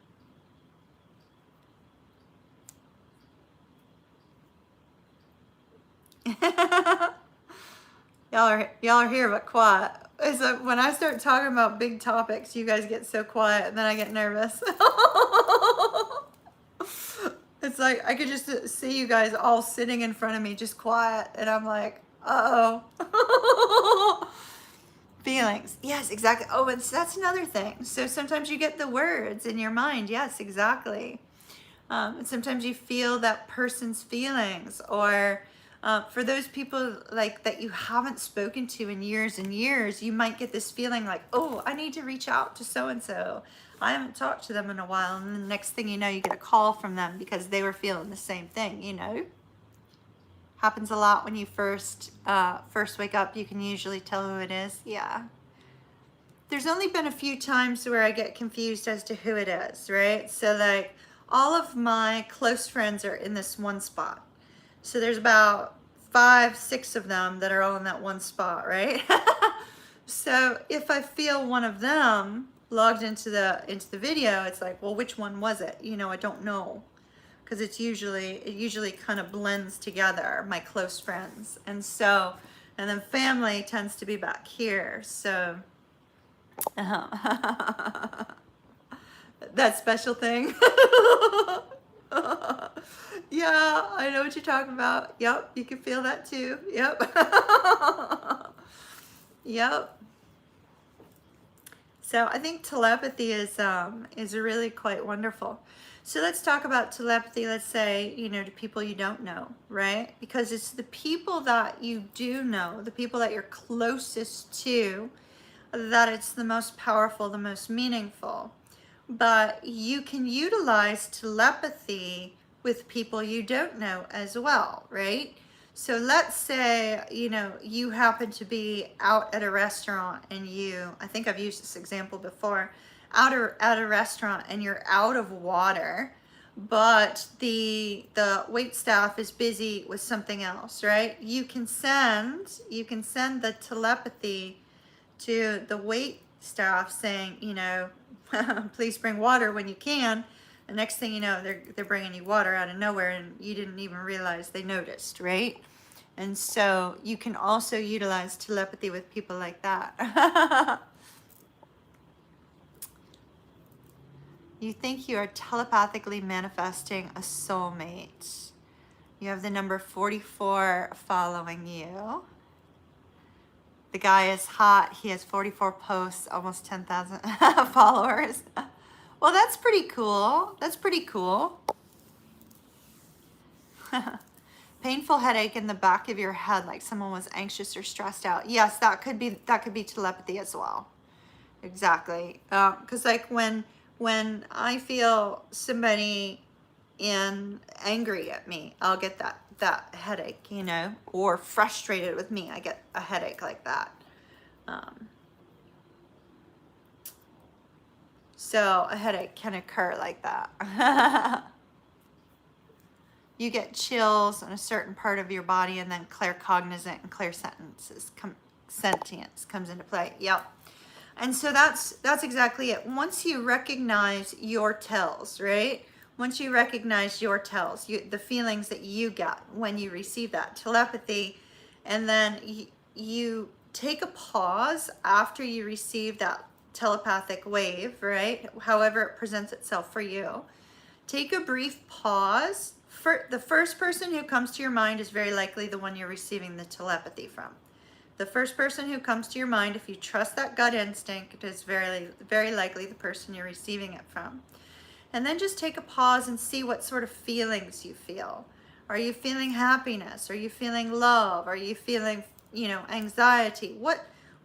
y'all are here but quiet. It's like when I start talking about big topics, you guys get so quiet and then I get nervous. It's like I could just see you guys all sitting in front of me just quiet and I'm like, uh-oh. Feelings. Yes, exactly. Oh, and that's another thing. So sometimes you get the words in your mind. Yes, exactly. And sometimes you feel that person's feelings, or for those people like that you haven't spoken to in years and years, you might get this feeling like, oh, I need to reach out to so-and-so. I haven't talked to them in a while. And the next thing you know, you get a call from them because they were feeling the same thing, you know. Happens a lot when you first wake up. You can usually tell who it is. Yeah. There's only been a few times where I get confused as to who it is, right? So like all of my close friends are in this one spot. So there's about 5, 6 of them that are all in that one spot, right? So if I feel one of them logged into the video, it's like, well, which one was it? You know, I don't know. Because it usually kind of blends together, my close friends. And so, and then family tends to be back here. So, that special thing. Yeah, I know what you're talking about. Yep, you can feel that too. Yep. Yep. So I think telepathy is really quite wonderful. So let's talk about telepathy. Let's say, you know, to people you don't know, right? Because it's the people that you do know, the people that you're closest to, that it's the most powerful, the most meaningful. But you can utilize telepathy with people you don't know as well, right? So let's say, you know, you happen to be out at a restaurant and I think I've used this example before, at a restaurant and you're out of water, but the wait staff is busy with something else, right? You can send the telepathy to the wait staff saying, you know, please bring water when you can. The next thing you know, they're bringing you water out of nowhere and you didn't even realize they noticed, right? And so you can also utilize telepathy with people like that. You think you are telepathically manifesting a soulmate. You have the number 44 following you. The guy is hot. He has 44 posts, almost 10,000 followers. Well, that's pretty cool. That's pretty cool. Painful headache in the back of your head, like someone was anxious or stressed out. Yes, that could be telepathy as well. Exactly. Because like when I feel somebody angry at me, I'll get that headache, you know, or frustrated with me, I get a headache like that. So a headache can occur like that. You get chills in a certain part of your body, and then claircognizant and sentience comes into play. Yep. And so that's exactly it. Once you recognize your tells, right? Once you recognize your tells, the feelings that you get when you receive that telepathy, and then you take a pause after you receive that telepathic wave, right? However it presents itself for you. Take a brief pause. For the first person who comes to your mind is very likely the one you're receiving the telepathy from. The first person who comes to your mind, if you trust that gut instinct, is very, very likely the person you're receiving it from. And then just take a pause and see what sort of feelings you feel. Are you feeling happiness? Are you feeling love? Are you feeling, you know, anxiety?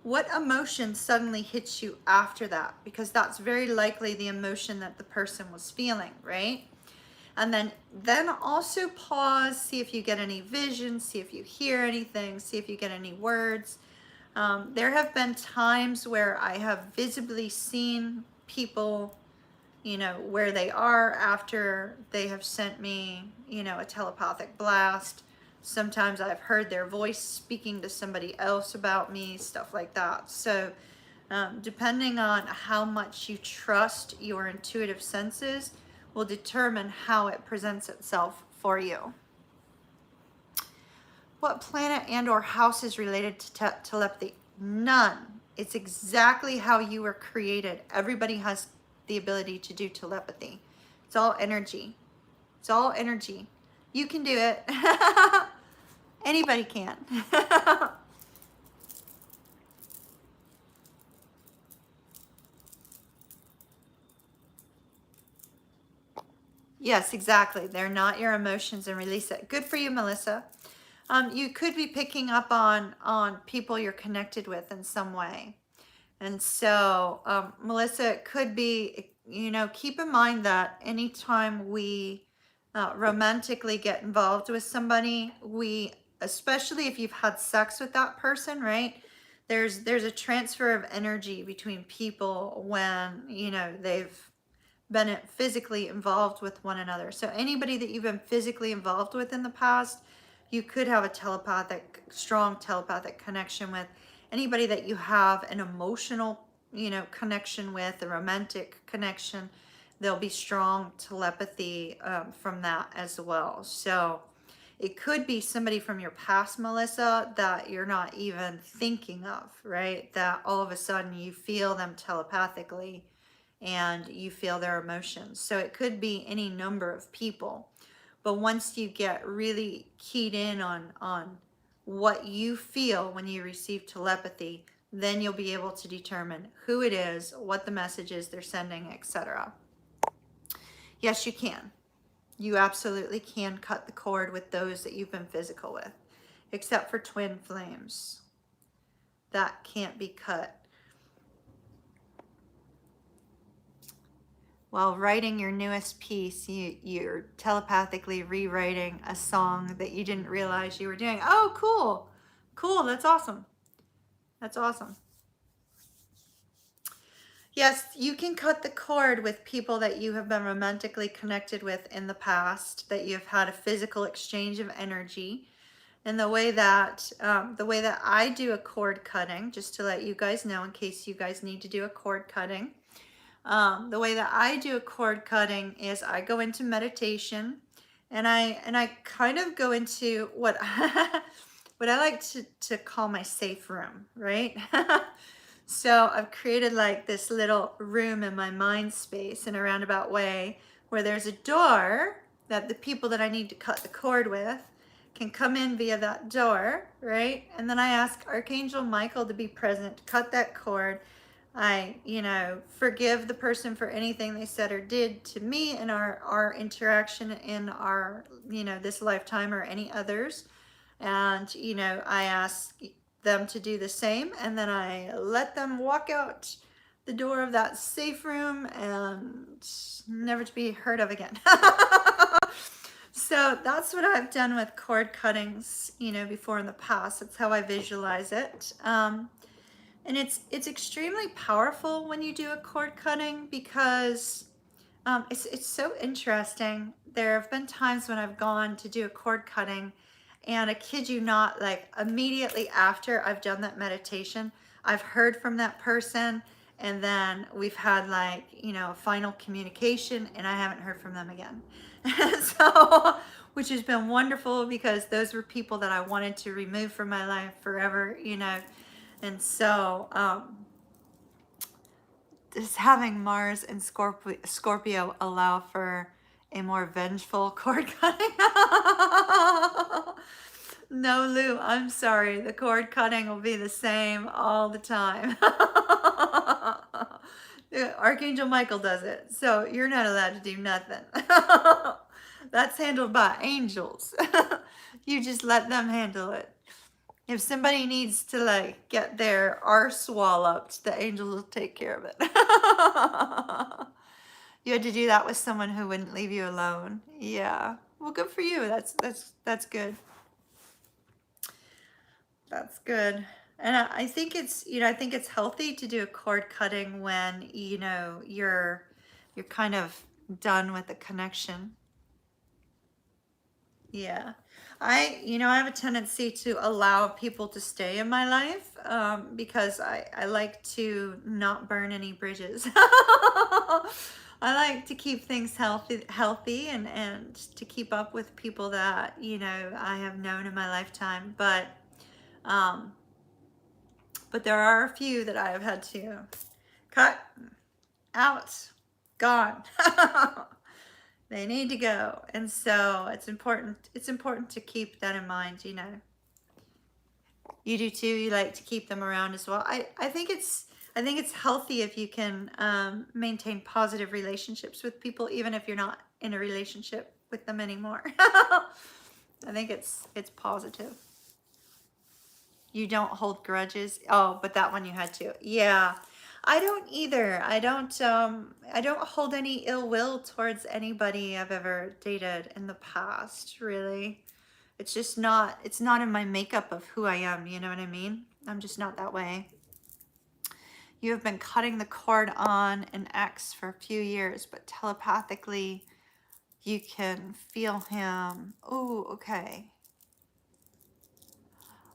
What emotion suddenly hits you after that? Because that's very likely the emotion that the person was feeling, right? And then also pause, see if you get any visions, see if you hear anything, see if you get any words. There have been times where I have visibly seen people, you know, where they are after they have sent me, you know, a telepathic blast. Sometimes I've heard their voice speaking to somebody else about me, stuff like that. So depending on how much you trust your intuitive senses will determine how it presents itself for you. What planet and or house is related to telepathy? None. It's exactly how you were created. Everybody has the ability to do telepathy. It's all energy. It's all energy. You can do it. Anybody can. Yes, exactly. They're not your emotions, and release it. Good for you, Melissa. You could be picking up on people you're connected with in some way. And so, Melissa, it could be, you know, keep in mind that anytime we romantically get involved with somebody, especially if you've had sex with that person, right? There's a transfer of energy between people when, you know, they've been physically involved with one another. So anybody that you've been physically involved with in the past, you could have a strong telepathic connection with. Anybody that you have an emotional, you know, connection with, a romantic connection, there'll be strong telepathy from that as well. So it could be somebody from your past, Melissa, that you're not even thinking of, right? That all of a sudden you feel them telepathically and you feel their emotions. So it could be any number of people. But once you get really keyed in on what you feel when you receive telepathy, then you'll be able to determine who it is, what the message is they're sending, etc. Yes, you can. You absolutely can cut the cord with those that you've been physical with, except for twin flames. That can't be cut. While writing your newest piece, you're telepathically rewriting a song that you didn't realize you were doing. Oh, cool. Cool. That's awesome. That's awesome. Yes, you can cut the cord with people that you have been romantically connected with in the past, that you've had a physical exchange of energy. And the way that I do a cord cutting, just to let you guys know in case you guys need to do a cord cutting, the way that I do a cord cutting is I go into meditation, and I kind of go into what what I like to call my safe room, right? So I've created like this little room in my mind space in a roundabout way, where there's a door that the people that I need to cut the cord with can come in via that door, right? And then I ask Archangel Michael to be present to cut that cord. I, forgive the person for anything they said or did to me in our interaction in our, this lifetime or any others. And, I ask them to do the same, and then I let them walk out the door of that safe room and never to be heard of again. So that's what I've done with cord cuttings, before in the past. That's how I visualize it. And it's extremely powerful when you do a cord cutting, because it's so interesting. There have been times when I've gone to do a cord cutting, and I kid you not, like immediately after I've done that meditation, I've heard from that person, and then we've had like, final communication, and I haven't heard from them again. So, which has been wonderful, because those were people that I wanted to remove from my life forever, And so, does having Mars and Scorpio allow for a more vengeful cord cutting? No, Lou, I'm sorry. The cord cutting will be the same all the time. Archangel Michael does it, so you're not allowed to do nothing. That's handled by angels. You just let them handle it. If somebody needs to like get their arse walloped, the angels will take care of it. You had to do that with someone who wouldn't leave you alone. Yeah. Well, good for you. That's good. That's good. And I think it's, I think it's healthy to do a cord cutting when, you're kind of done with the connection. Yeah. I have a tendency to allow people to stay in my life, because I like to not burn any bridges. I like to keep things healthy and to keep up with people that, I have known in my lifetime. But there are a few that I have had to cut out, gone. They need to go. And so it's important to keep that in mind, You do too, you like to keep them around as well. I think it's healthy if you can maintain positive relationships with people, even if you're not in a relationship with them anymore. I think it's positive. You don't hold grudges. Oh, but that one you had to. Yeah. I don't either. I don't hold any ill will towards anybody I've ever dated in the past, really. It's just it's not in my makeup of who I am, you know what I mean? I'm just not that way. You have been cutting the cord on an ex for a few years, but telepathically you can feel him. Oh, okay.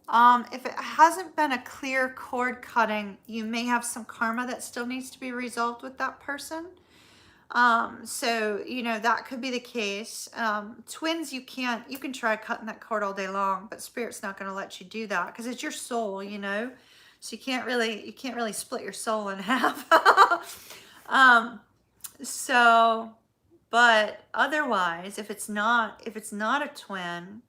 If it hasn't been a clear cord cutting, you may have some karma that still needs to be resolved with that person. So, that could be the case. Twins, you can try cutting that cord all day long, but Spirit's not going to let you do that, because it's your soul, So you can't really split your soul in half. So, but otherwise, if it's not a twin,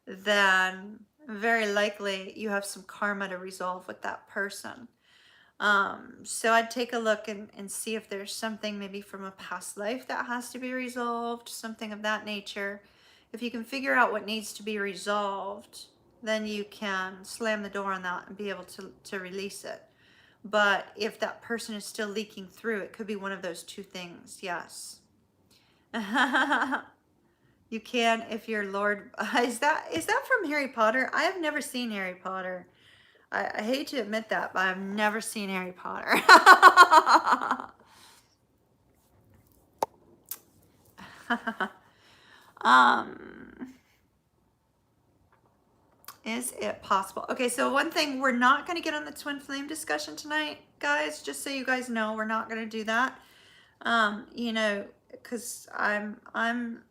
then very likely you have some karma to resolve with that person. So I'd take a look and see if there's something maybe from a past life that has to be resolved, something of that nature. If you can figure out what needs to be resolved, then you can slam the door on that and be able to release it. But if that person is still leaking through, it could be one of those two things, yes. You can if your Lord, is that from Harry Potter? I have never seen Harry Potter. I hate to admit that, but I've never seen Harry Potter. Is it possible? Okay, so one thing, we're not going to get on the twin flame discussion tonight, guys, just so you guys know, we're not going to do that. You know, because I'm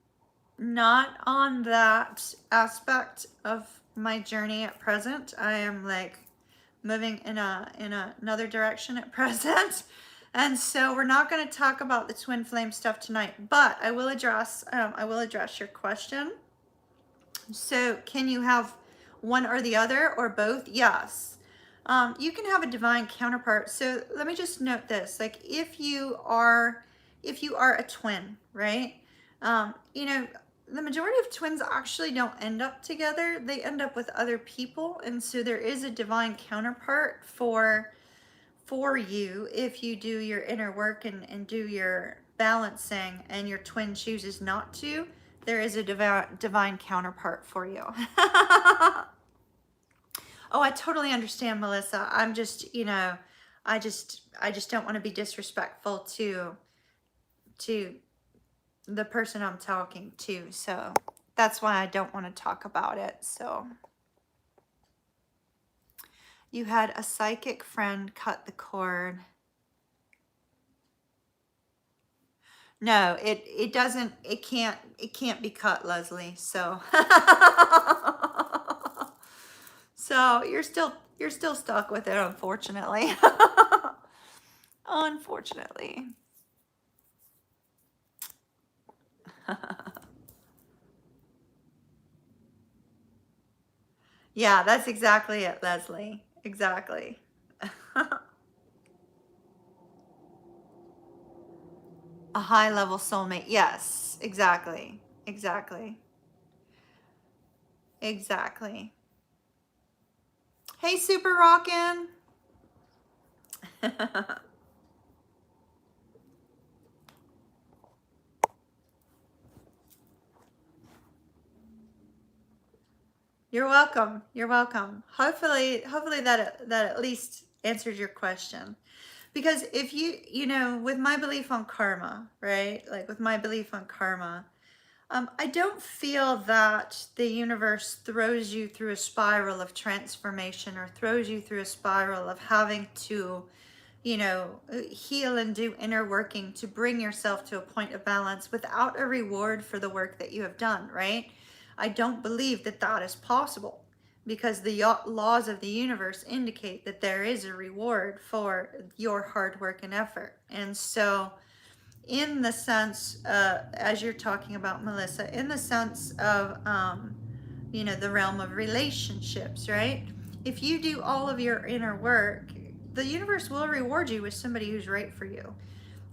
not on that aspect of my journey at present. I am like moving in another direction at present. And so we're not going to talk about the twin flame stuff tonight, but I will address your question. So can you have one or the other or both? Yes. You can have a divine counterpart. So let me just note this, like if you are a twin, right? You know, the majority of twins actually don't end up together. They end up with other people. And so there is a divine counterpart for you if you do your inner work and do your balancing and your twin chooses not to. There is a divine counterpart for you. Oh, I totally understand, Melissa. I'm just, you know, I just don't want to be disrespectful to the person I'm talking to. So that's why I don't want to talk about it. So you had a psychic friend cut the cord. No, it doesn't, it can't be cut, Leslie. So so you're still stuck with it, unfortunately. Unfortunately. Yeah, that's exactly it, Leslie. Exactly. A high level soulmate. Yes, exactly. Exactly. Exactly. Hey, Super Rockin'. You're welcome. You're welcome. Hopefully that at least answered your question. Because if you know, with my belief on karma, right? Like with my belief on karma, I don't feel that the universe throws you through a spiral of transformation or throws you through a spiral of having to, you know, heal and do inner working to bring yourself to a point of balance without a reward for the work that you have done, right? I don't believe that that is possible because the laws of the universe indicate that there is a reward for your hard work and effort. And so, in the sense, as you're talking about, Melissa, in the sense of, you know, the realm of relationships, right? If you do all of your inner work, the universe will reward you with somebody who's right for you.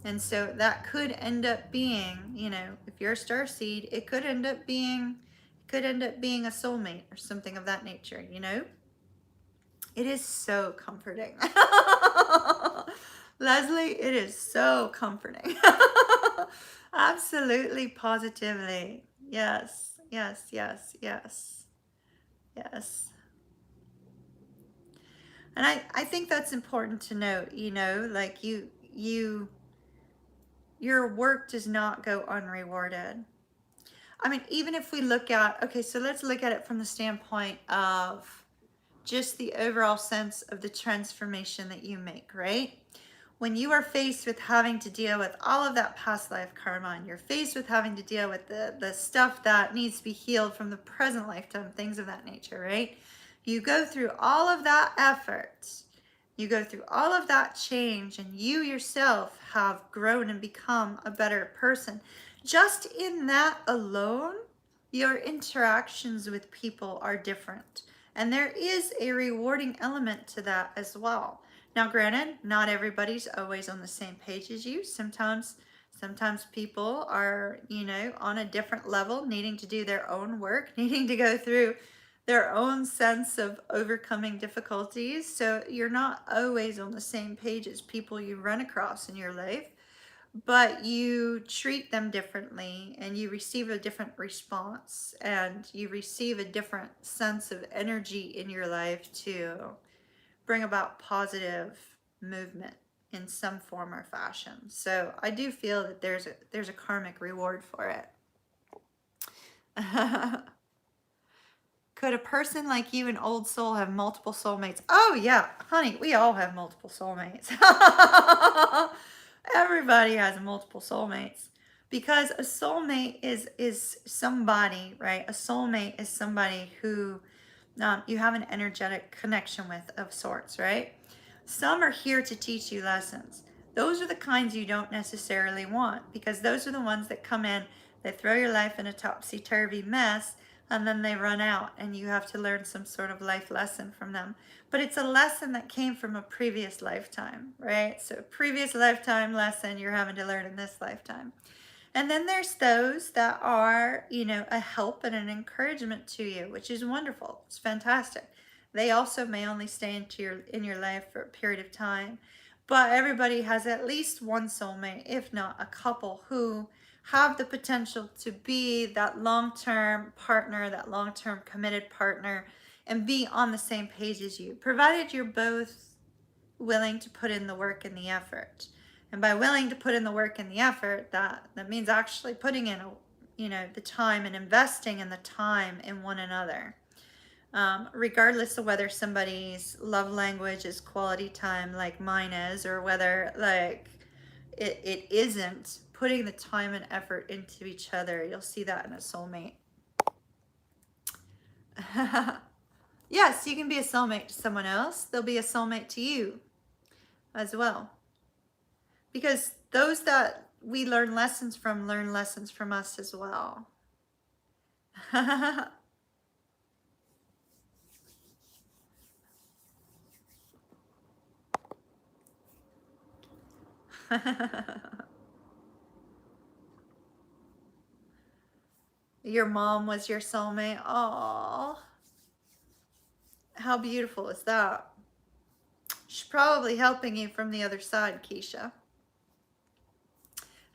And so that could end up being, you know, if you're a star seed, it could end up being a soulmate or something of that nature, you know? It is so comforting. Leslie, it is so comforting. Absolutely, positively. Yes, yes, yes, yes, yes. And I think that's important to note, you know, like your work does not go unrewarded. I mean, even if we look at, okay, so let's look at it from the standpoint of just the overall sense of the transformation that you make, right? When you are faced with having to deal with all of that past life karma, and you're faced with having to deal with the stuff that needs to be healed from the present lifetime, things of that nature, right? You go through all of that effort. You go through all of that change and you yourself have grown and become a better person. Just in that alone, your interactions with people are different. And there is a rewarding element to that as well. Now, granted, not everybody's always on the same page as you. Sometimes people are, on a different level, needing to do their own work, needing to go through their own sense of overcoming difficulties. So you're not always on the same page as people you run across in your life, but you treat them differently and you receive a different response and you receive a different sense of energy in your life to bring about positive movement in some form or fashion. So I do feel that there's a karmic reward for it. Could a person like you, an old soul, have multiple soulmates? Oh yeah, honey, we all have multiple soulmates. Everybody has multiple soulmates, because a soulmate is somebody, right? A soulmate is somebody who you have an energetic connection with of sorts, right? Some are here to teach you lessons. Those are the kinds you don't necessarily want, because those are the ones that come in, they throw your life in a topsy-turvy mess, and then they run out and you have to learn some sort of life lesson from them. But it's a lesson that came from a previous lifetime, right? So a previous lifetime lesson you're having to learn in this lifetime. And then there's those that are, a help and an encouragement to you, which is wonderful. It's fantastic. They also may only stay in your life for a period of time. But everybody has at least one soulmate, if not a couple, who have the potential to be that long-term partner, that long-term committed partner, and be on the same page as you, provided you're both willing to put in the work and the effort. And by willing to put in the work and the effort, that means actually putting in, the time and investing in the time in one another. Regardless of whether somebody's love language is quality time like mine is, or whether it isn't, putting the time and effort into each other, you'll see that in a soulmate. Yes, you can be a soulmate to someone else. They'll be a soulmate to you as well. Because those that we learn lessons from us as well. Your mom was your soulmate. Aww. How beautiful is that? She's probably helping you from the other side, Keisha.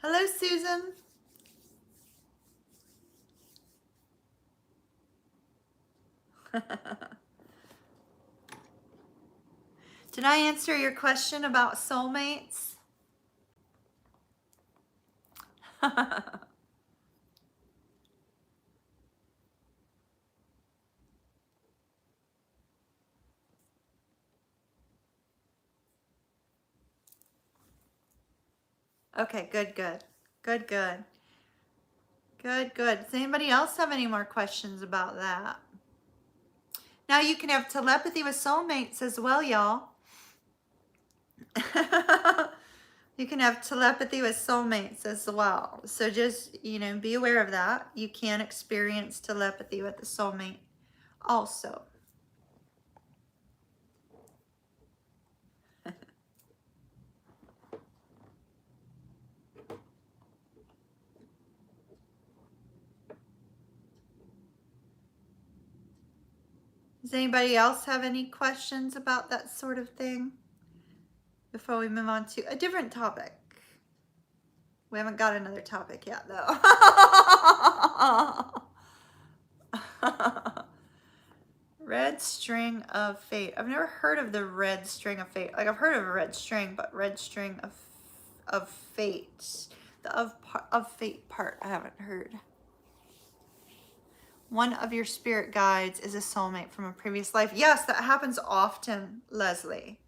Hello, Susan. Did I answer your question about soulmates? Okay, good. Does anybody else have any more questions about that? Now you can have telepathy with soulmates as well, y'all. You can have telepathy with soulmates as well. So just, be aware of that. You can experience telepathy with a soulmate also. Does anybody else have any questions about that sort of thing before we move on to a different topic? We haven't got another topic yet, though. Red string of fate. I've never heard of the red string of fate. Like, I've heard of a red string, but red string of fate. The of fate part I haven't heard. One of your spirit guides is a soulmate from a previous life. Yes, that happens often, Leslie.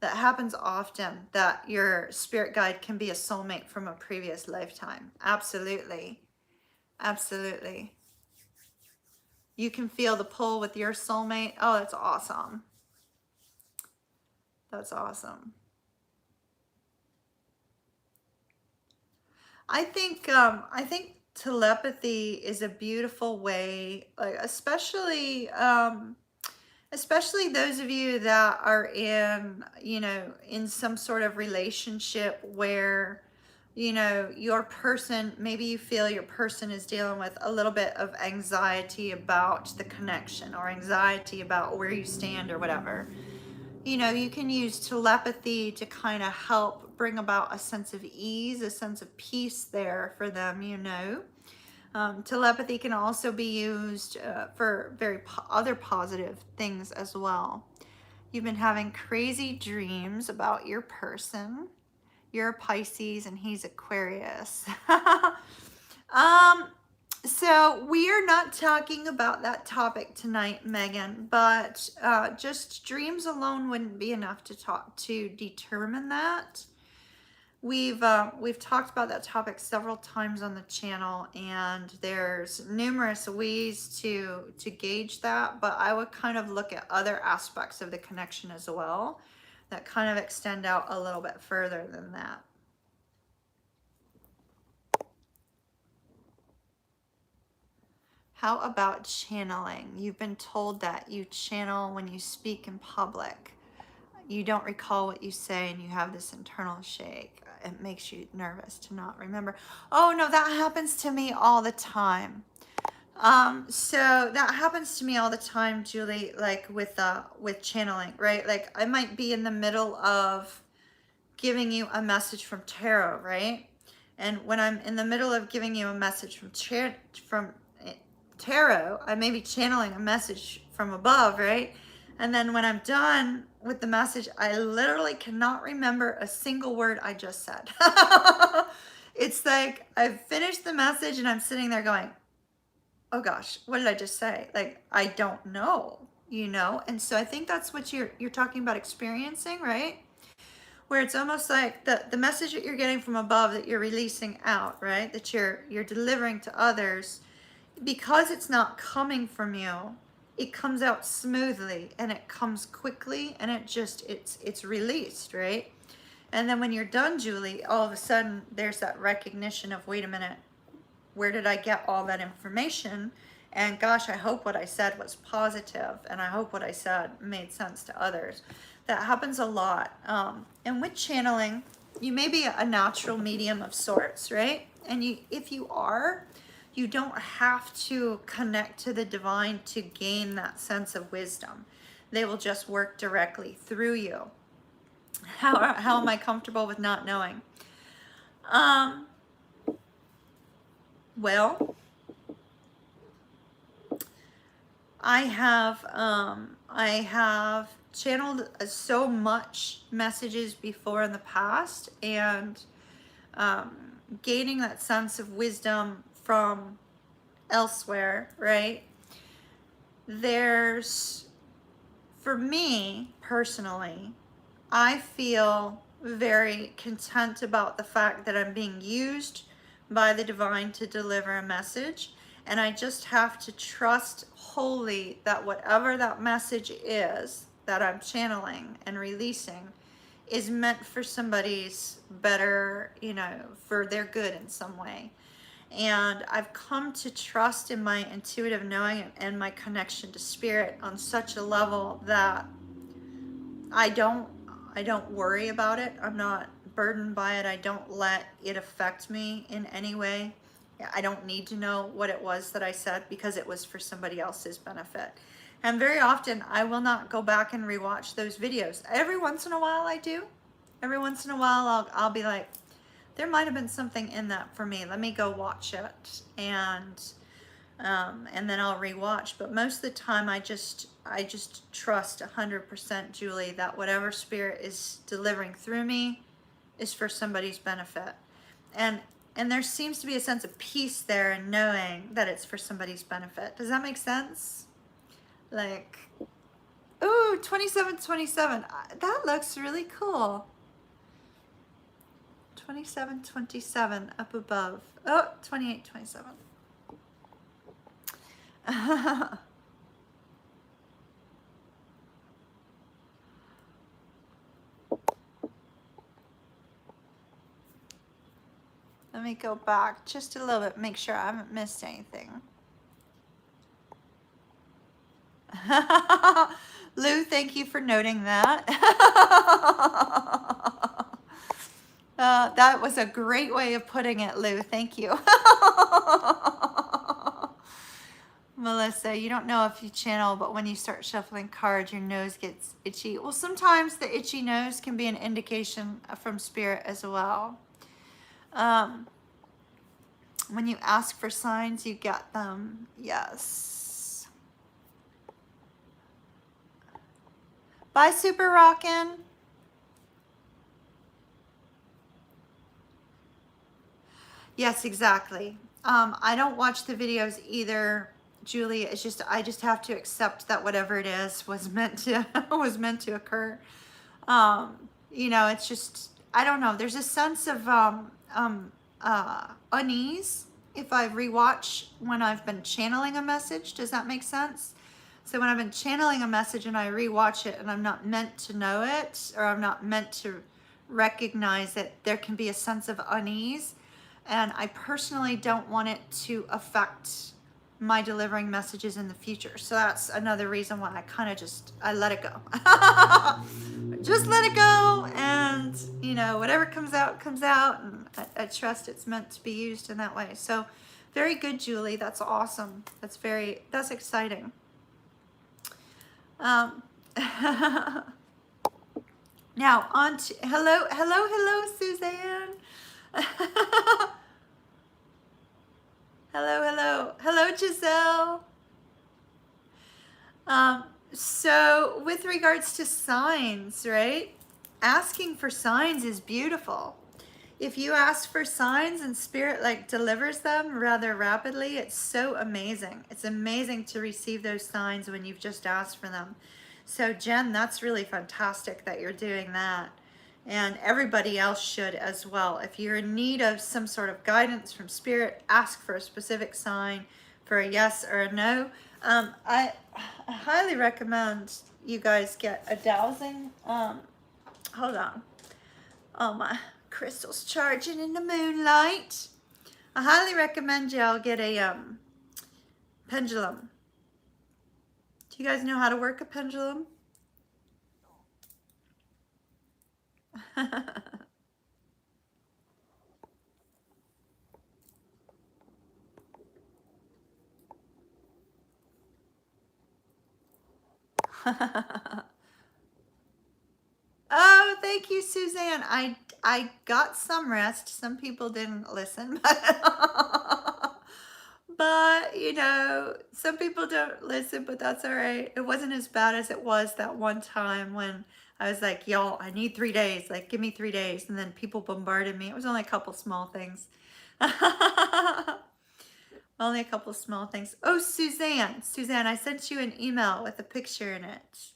That happens often, that your spirit guide can be a soulmate from a previous lifetime. Absolutely. Absolutely. You can feel the pull with your soulmate. Oh, that's awesome. That's awesome. I think telepathy is a beautiful way, like especially those of you that are in, in some sort of relationship where, your person, maybe you feel your person is dealing with a little bit of anxiety about the connection or anxiety about where you stand or whatever. You can use telepathy to kind of help bring about a sense of ease, a sense of peace there for them. Telepathy can also be used for very other positive things as well. You've been having crazy dreams about your person. You're a Pisces and he's Aquarius. um, so we are not talking about that topic tonight, Megan, but just dreams alone wouldn't be enough to determine that. We've talked about that topic several times on the channel, and there's numerous ways to gauge that, but I would kind of look at other aspects of the connection as well that kind of extend out a little bit further than that. How about channeling? You've been told that you channel when you speak in public. You don't recall what you say and you have this internal shake. It makes you nervous to not remember. Oh no, that happens to me all the time. So that happens to me all the time, Julie, like with channeling, right? Like I might be in the middle of giving you a message from tarot, right? And when I'm in the middle of giving you a message from tarot, I may be channeling a message from above, right? And then when I'm done with the message, I literally cannot remember a single word I just said. It's like I've finished the message and I'm sitting there going, oh gosh, what did I just say? Like, I don't know. And so I think that's what you're talking about experiencing, right? Where it's almost like the message that you're getting from above that you're releasing out, right? That you're delivering to others, because it's not coming from you, it comes out smoothly and it comes quickly and it's released, right? And then when you're done, Julie, all of a sudden there's that recognition of, wait a minute, where did I get all that information? And gosh, I hope what I said was positive, and I hope what I said made sense to others. That happens a lot. And with channeling, you may be a natural medium of sorts, right? And if you are, you don't have to connect to the divine to gain that sense of wisdom. They will just work directly through you. How am I comfortable with not knowing? Well, I have channeled so much messages before in the past, and gaining that sense of wisdom from elsewhere, right? For me personally, I feel very content about the fact that I'm being used by the divine to deliver a message. And I just have to trust wholly that whatever that message is that I'm channeling and releasing is meant for somebody's better, for their good in some way. And I've come to trust in my intuitive knowing and my connection to spirit on such a level that I don't worry about it. I'm not burdened by it. I don't let it affect me in any way. I don't need to know what it was that I said, because it was for somebody else's benefit. And very often I will not go back and rewatch those videos. Every once in a while I do. Every once in a while I'll be like, there might have been something in that for me. Let me go watch it. And then I'll rewatch. But most of the time I just trust 100%, Julie, that whatever spirit is delivering through me is for somebody's benefit. And there seems to be a sense of peace there in knowing that it's for somebody's benefit. Does that make sense? Like, ooh, 2727. That looks really cool. 2727 up above. Oh, 2827. Let me go back just a little bit, make sure I haven't missed anything. Lou, thank you for noting that. That was a great way of putting it, Lou. Thank you. Melissa, you don't know if you channel, but when you start shuffling cards, your nose gets itchy. Well, sometimes the itchy nose can be an indication from spirit as well. When you ask for signs, you get them. Yes. Bye, Super Rockin'. Yes, exactly. I don't watch the videos either, Julie. It's just I just have to accept that whatever it is was meant to was meant to occur. You know, it's just I don't know. There's a sense of unease if I rewatch when I've been channeling a message. Does that make sense? So when I've been channeling a message and I rewatch it and I'm not meant to know it, or I'm not meant to recognize it, there can be a sense of unease. And I personally don't want it to affect my delivering messages in the future. So that's another reason why I kind of I let it go. Just let it go, and you know, whatever comes out, comes out, and I trust it's meant to be used in that way. So very good, Julie. That's awesome. That's exciting. Now on to, hello, Suzanne. Hello, Giselle. So with regards to signs, right? Asking for signs is beautiful. If you ask for signs and spirit like delivers them rather rapidly, it's so amazing. It's amazing to receive those signs when you've just asked for them. So Jen, that's really fantastic that you're doing that. And everybody else should as well. If you're in need of some sort of guidance from spirit, ask for a specific sign for a yes or a no. I highly recommend you guys get a dowsing. Hold on. Oh, my crystal's charging in the moonlight. I highly recommend y'all get a pendulum. Do you guys know how to work a pendulum? Oh, thank you, Suzanne. I got some rest. Some people didn't listen, but you know, some people don't listen, but that's all right. It wasn't as bad as it was that one time when I was like, y'all, I need 3 days. Like, give me 3 days. And then people bombarded me. It was only a couple small things. Only a couple small things. Oh, Suzanne, I sent you an email with a picture in it.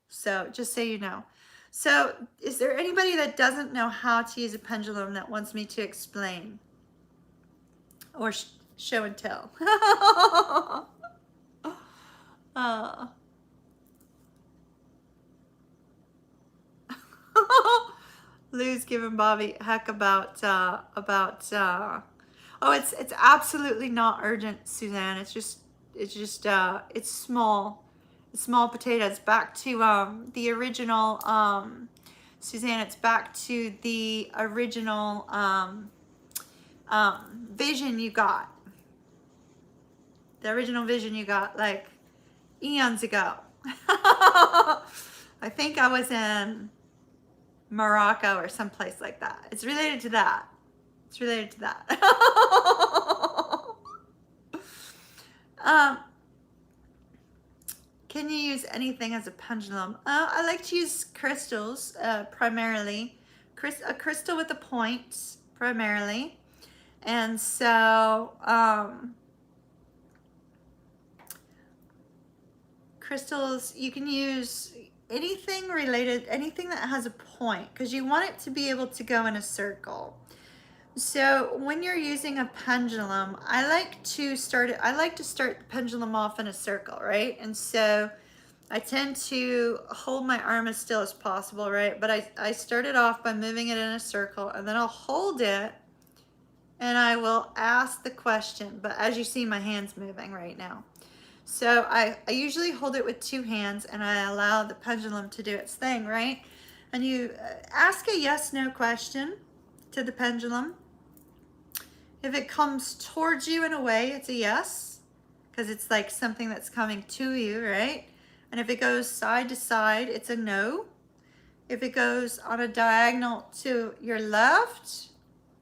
So just so you know. So is there anybody that doesn't know how to use a pendulum that wants me to explain or show and tell? Lou's giving Bobby heck about oh, it's absolutely not urgent, Suzanne. It's small potatoes. Back to the original Suzanne, it's back to the original vision you got. The original vision you got like eons ago. I think I was in Morocco or someplace like that. It's related to that. Can you use anything as a pendulum? I like to use crystals primarily. A crystal with a point primarily. And so crystals, you can use anything related, anything that has a point, because you want it to be able to go in a circle. So when you're using a pendulum, I like to start the pendulum off in a circle, right? And so I tend to hold my arm as still as possible, right? But I started off by moving it in a circle, and then I'll hold it and I will ask the question. But as you see, my hand's moving right now. So I usually hold it with two hands and I allow the pendulum to do its thing, right? And you ask a yes/no question to the pendulum. If it comes towards you in a way, it's a yes, because it's like something that's coming to you, right? And if it goes side to side, it's a no. If it goes on a diagonal to your left,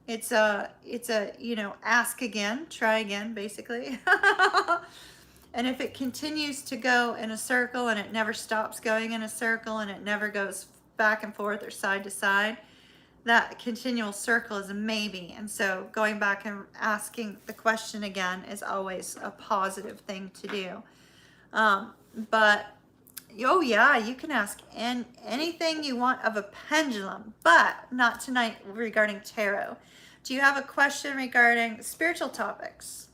it's a ask again, try again, basically. And if it continues to go in a circle and it never stops going in a circle and it never goes back and forth or side to side, that continual circle is a maybe. And so going back and asking the question again is always a positive thing to do. But oh yeah, you can ask anything you want of a pendulum, but not tonight regarding tarot. Do you have a question regarding spiritual topics?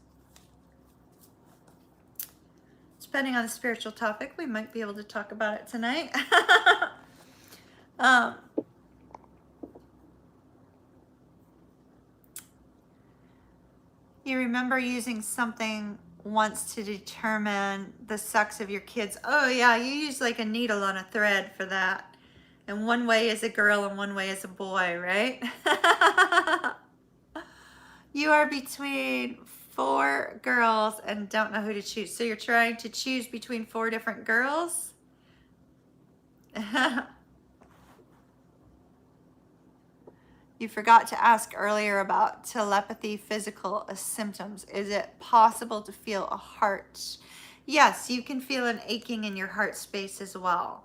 Depending on the spiritual topic, we might be able to talk about it tonight. You remember using something once to determine the sex of your kids. Oh yeah, you use like a needle on a thread for that. And one way is a girl and one way is a boy, right? You are between 4 girls and don't know who to choose. So you're trying to choose between 4 different girls? You forgot to ask earlier about telepathy, physical symptoms. Is it possible to feel a heart? Yes, you can feel an aching in your heart space as well.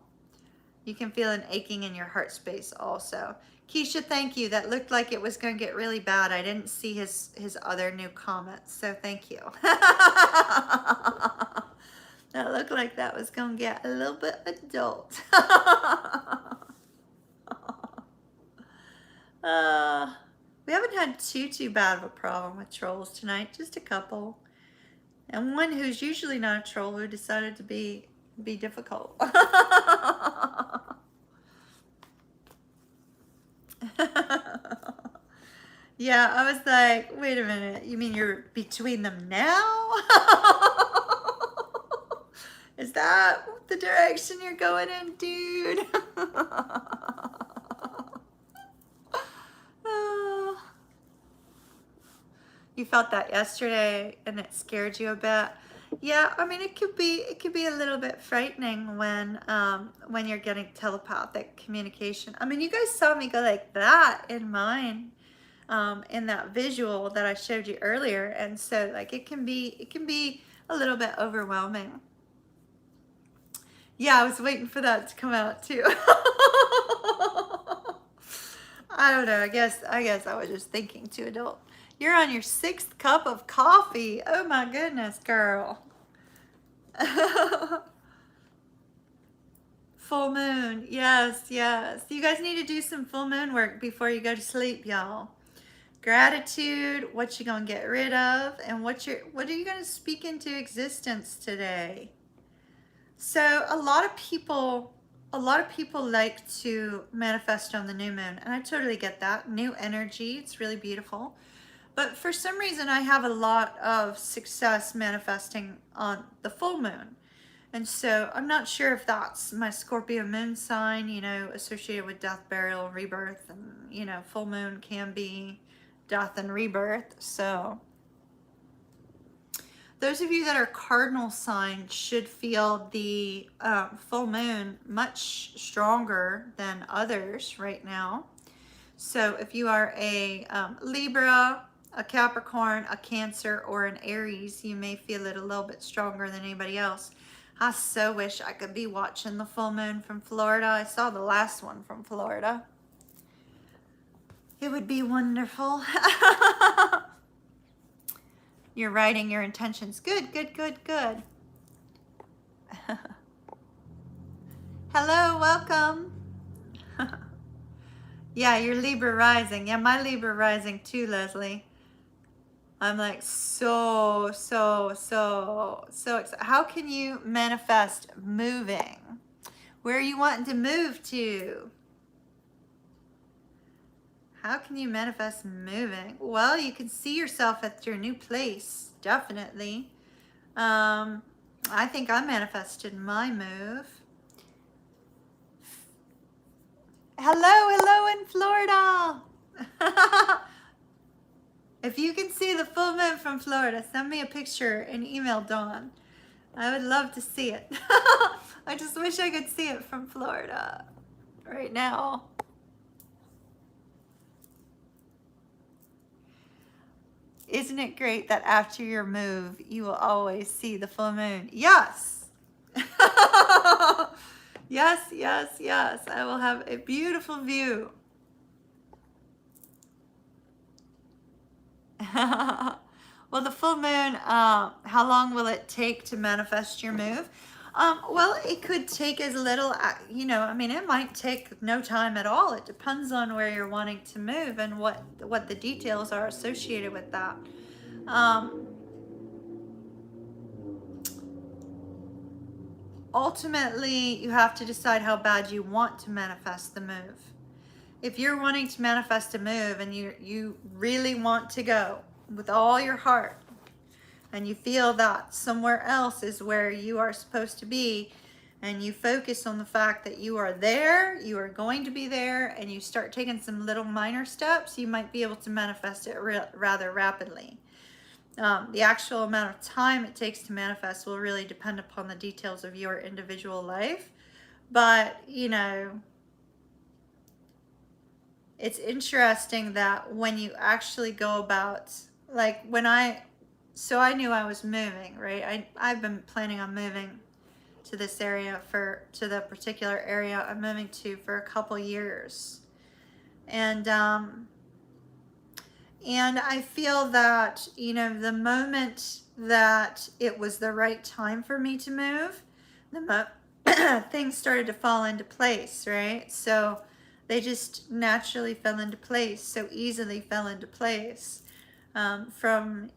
You can feel an aching in your heart space also. Keisha, thank you. That looked like it was going to get really bad. I didn't see his other new comments, so thank you. That looked like that was going to get a little bit adult. We haven't had too bad of a problem with trolls tonight, just a couple. And one who's usually not a troll who decided to be difficult. Yeah, I was like, wait a minute, you mean you're between them now? Is that the direction you're going in, dude? You felt that yesterday and it scared you a bit. Yeah, I mean it could be a little bit frightening when you're getting telepathic communication. I mean, you guys saw me go like that in mine, in that visual that I showed you earlier, and so like it can be a little bit overwhelming. Yeah, I was waiting for that to come out too. I don't know. I guess I was just thinking too adult. You're on your 6th cup of coffee. Oh my goodness, girl. Full moon. Yes, yes. You guys need to do some full moon work before you go to sleep, y'all. Gratitude, what you gonna get rid of, and what are you gonna speak into existence today? So a lot of people like to manifest on the new moon, and I totally get that. New energy, it's really beautiful. But for some reason, I have a lot of success manifesting on the full moon. And so I'm not sure if that's my Scorpio moon sign, associated with death, burial, rebirth. And, full moon can be death and rebirth. So those of you that are cardinal signs should feel the full moon much stronger than others right now. So if you are a Libra, a Capricorn, a Cancer, or an Aries, you may feel it a little bit stronger than anybody else. I so wish I could be watching the full moon from Florida. I saw the last one from Florida. It would be wonderful. You're writing your intentions. Good, good, good, good. Hello, welcome. Yeah, you're Libra rising. Yeah, my Libra rising too, Leslie. I'm like so excited. How can you manifest moving? Where are you wanting to move to? How can you manifest moving? Well, you can see yourself at your new place, definitely. I think I manifested my move. Hello in Florida. If you can see the full moon from Florida, send me a picture and email Dawn. I would love to see it. I just wish I could see it from Florida right now. Isn't it great that after your move, you will always see the full moon? Yes. Yes. I will have a beautiful view. Well, the full moon, how long will it take to manifest your move? Well, it could take as little, it might take no time at all. It depends on where you're wanting to move and what the details are associated with that. Ultimately, you have to decide how bad you want to manifest the move. If you're wanting to manifest a move and you really want to go with all your heart, and you feel that somewhere else is where you are supposed to be, and you focus on the fact that you are there, you are going to be there, and you start taking some little minor steps, you might be able to manifest it rather rapidly. The actual amount of time it takes to manifest will really depend upon the details of your individual life. But, it's interesting that when you actually go about, like so I knew I was moving, right? I've been planning on moving to this area to the particular area I'm moving to for a couple years. And I feel that, the moment that it was the right time for me to move, things started to fall into place, right? So they just naturally fell into place, so easily fell into place. From,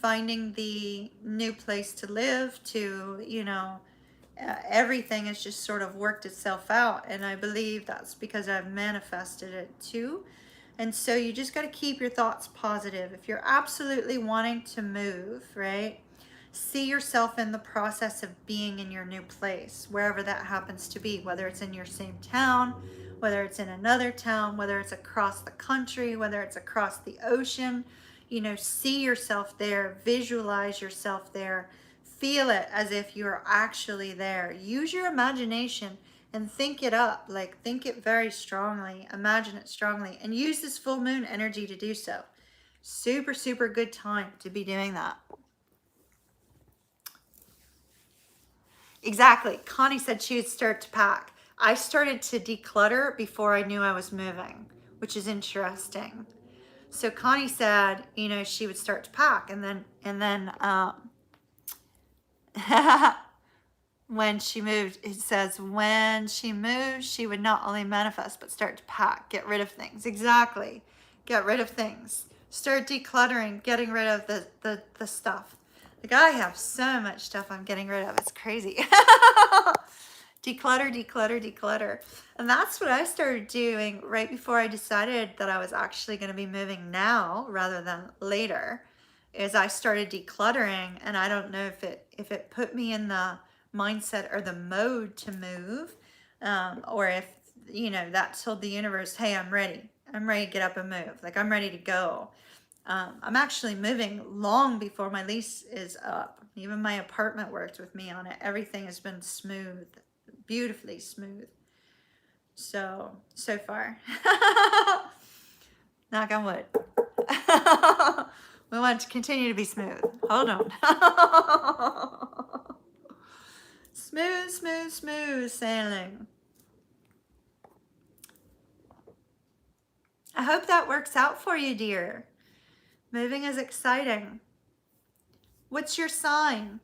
finding the new place to live to, everything has just sort of worked itself out. And I believe that's because I've manifested it too. And so you just got to keep your thoughts positive. If you're absolutely wanting to move, right? See yourself in the process of being in your new place, wherever that happens to be, whether it's in your same town, whether it's in another town, whether it's across the country, whether it's across the ocean. See yourself there, visualize yourself there, feel it as if you're actually there. Use your imagination and think it up, like think it very strongly, imagine it strongly, and use this full moon energy to do so. Super good time to be doing that. Exactly. Connie said she would start to pack. I started to declutter before I knew I was moving, which is interesting. So Connie said, she would start to pack, and then when she moved, it says when she moved, she would not only manifest, but start to pack, get rid of things. Exactly. Get rid of things. Start decluttering, getting rid of the stuff. Like, I have so much stuff I'm getting rid of. It's crazy. Declutter. And that's what I started doing right before I decided that I was actually going to be moving now rather than later, is I started decluttering. And I don't know if it put me in the mindset or the mode to move, or if, that told the universe, hey, I'm ready to get up and move. Like, I'm ready to go. I'm actually moving long before my lease is up. Even my apartment worked with me on it. Everything has been smooth, beautifully smooth. So far. Knock on wood. We want to continue to be smooth. Hold on. Smooth sailing. I hope that works out for you, dear. Moving is exciting. What's your sign?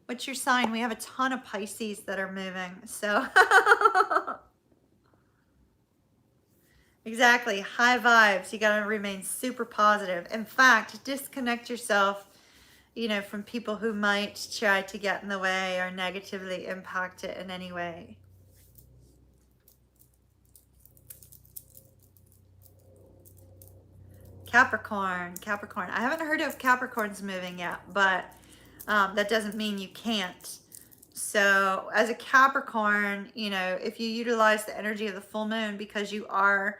What's your sign? We have a ton of Pisces that are moving. So Exactly. High vibes. You got to remain super positive. In fact, disconnect yourself, from people who might try to get in the way or negatively impact it in any way. Capricorn, Capricorn. I haven't heard of Capricorns moving yet, but that doesn't mean you can't. So as a Capricorn, if you utilize the energy of the full moon, because you are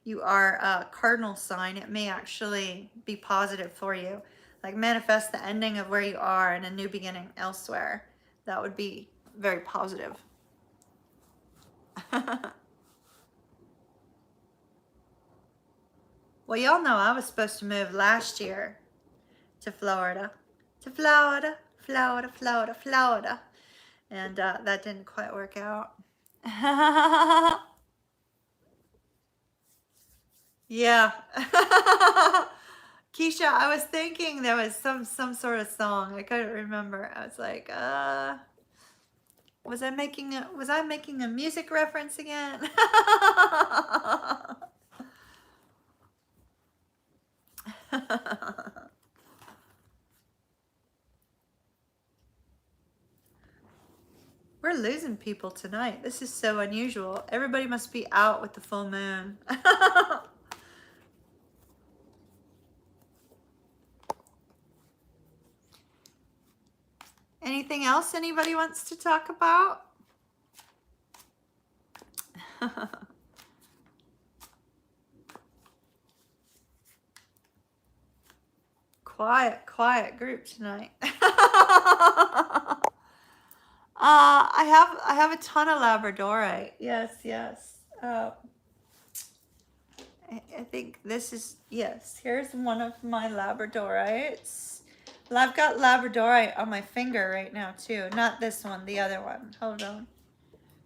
a cardinal sign, it may actually be positive for you. Like manifest the ending of where you are and a new beginning elsewhere. That would be very positive. Well, y'all know I was supposed to move last year to Florida. To Florida, Florida, Florida, Florida. And that didn't quite work out. Yeah. Keisha, I was thinking there was some sort of song. I couldn't remember. I was like, was I making a music reference again? We're losing people tonight. This is so unusual. Everybody must be out with the full moon. Anything else anybody wants to talk about? Quiet group tonight. I have a ton of Labradorite. Yes. I think this is, yes, here's one of my Labradorites. Well, I've got Labradorite on my finger right now too. Not this one, the other one. Hold on.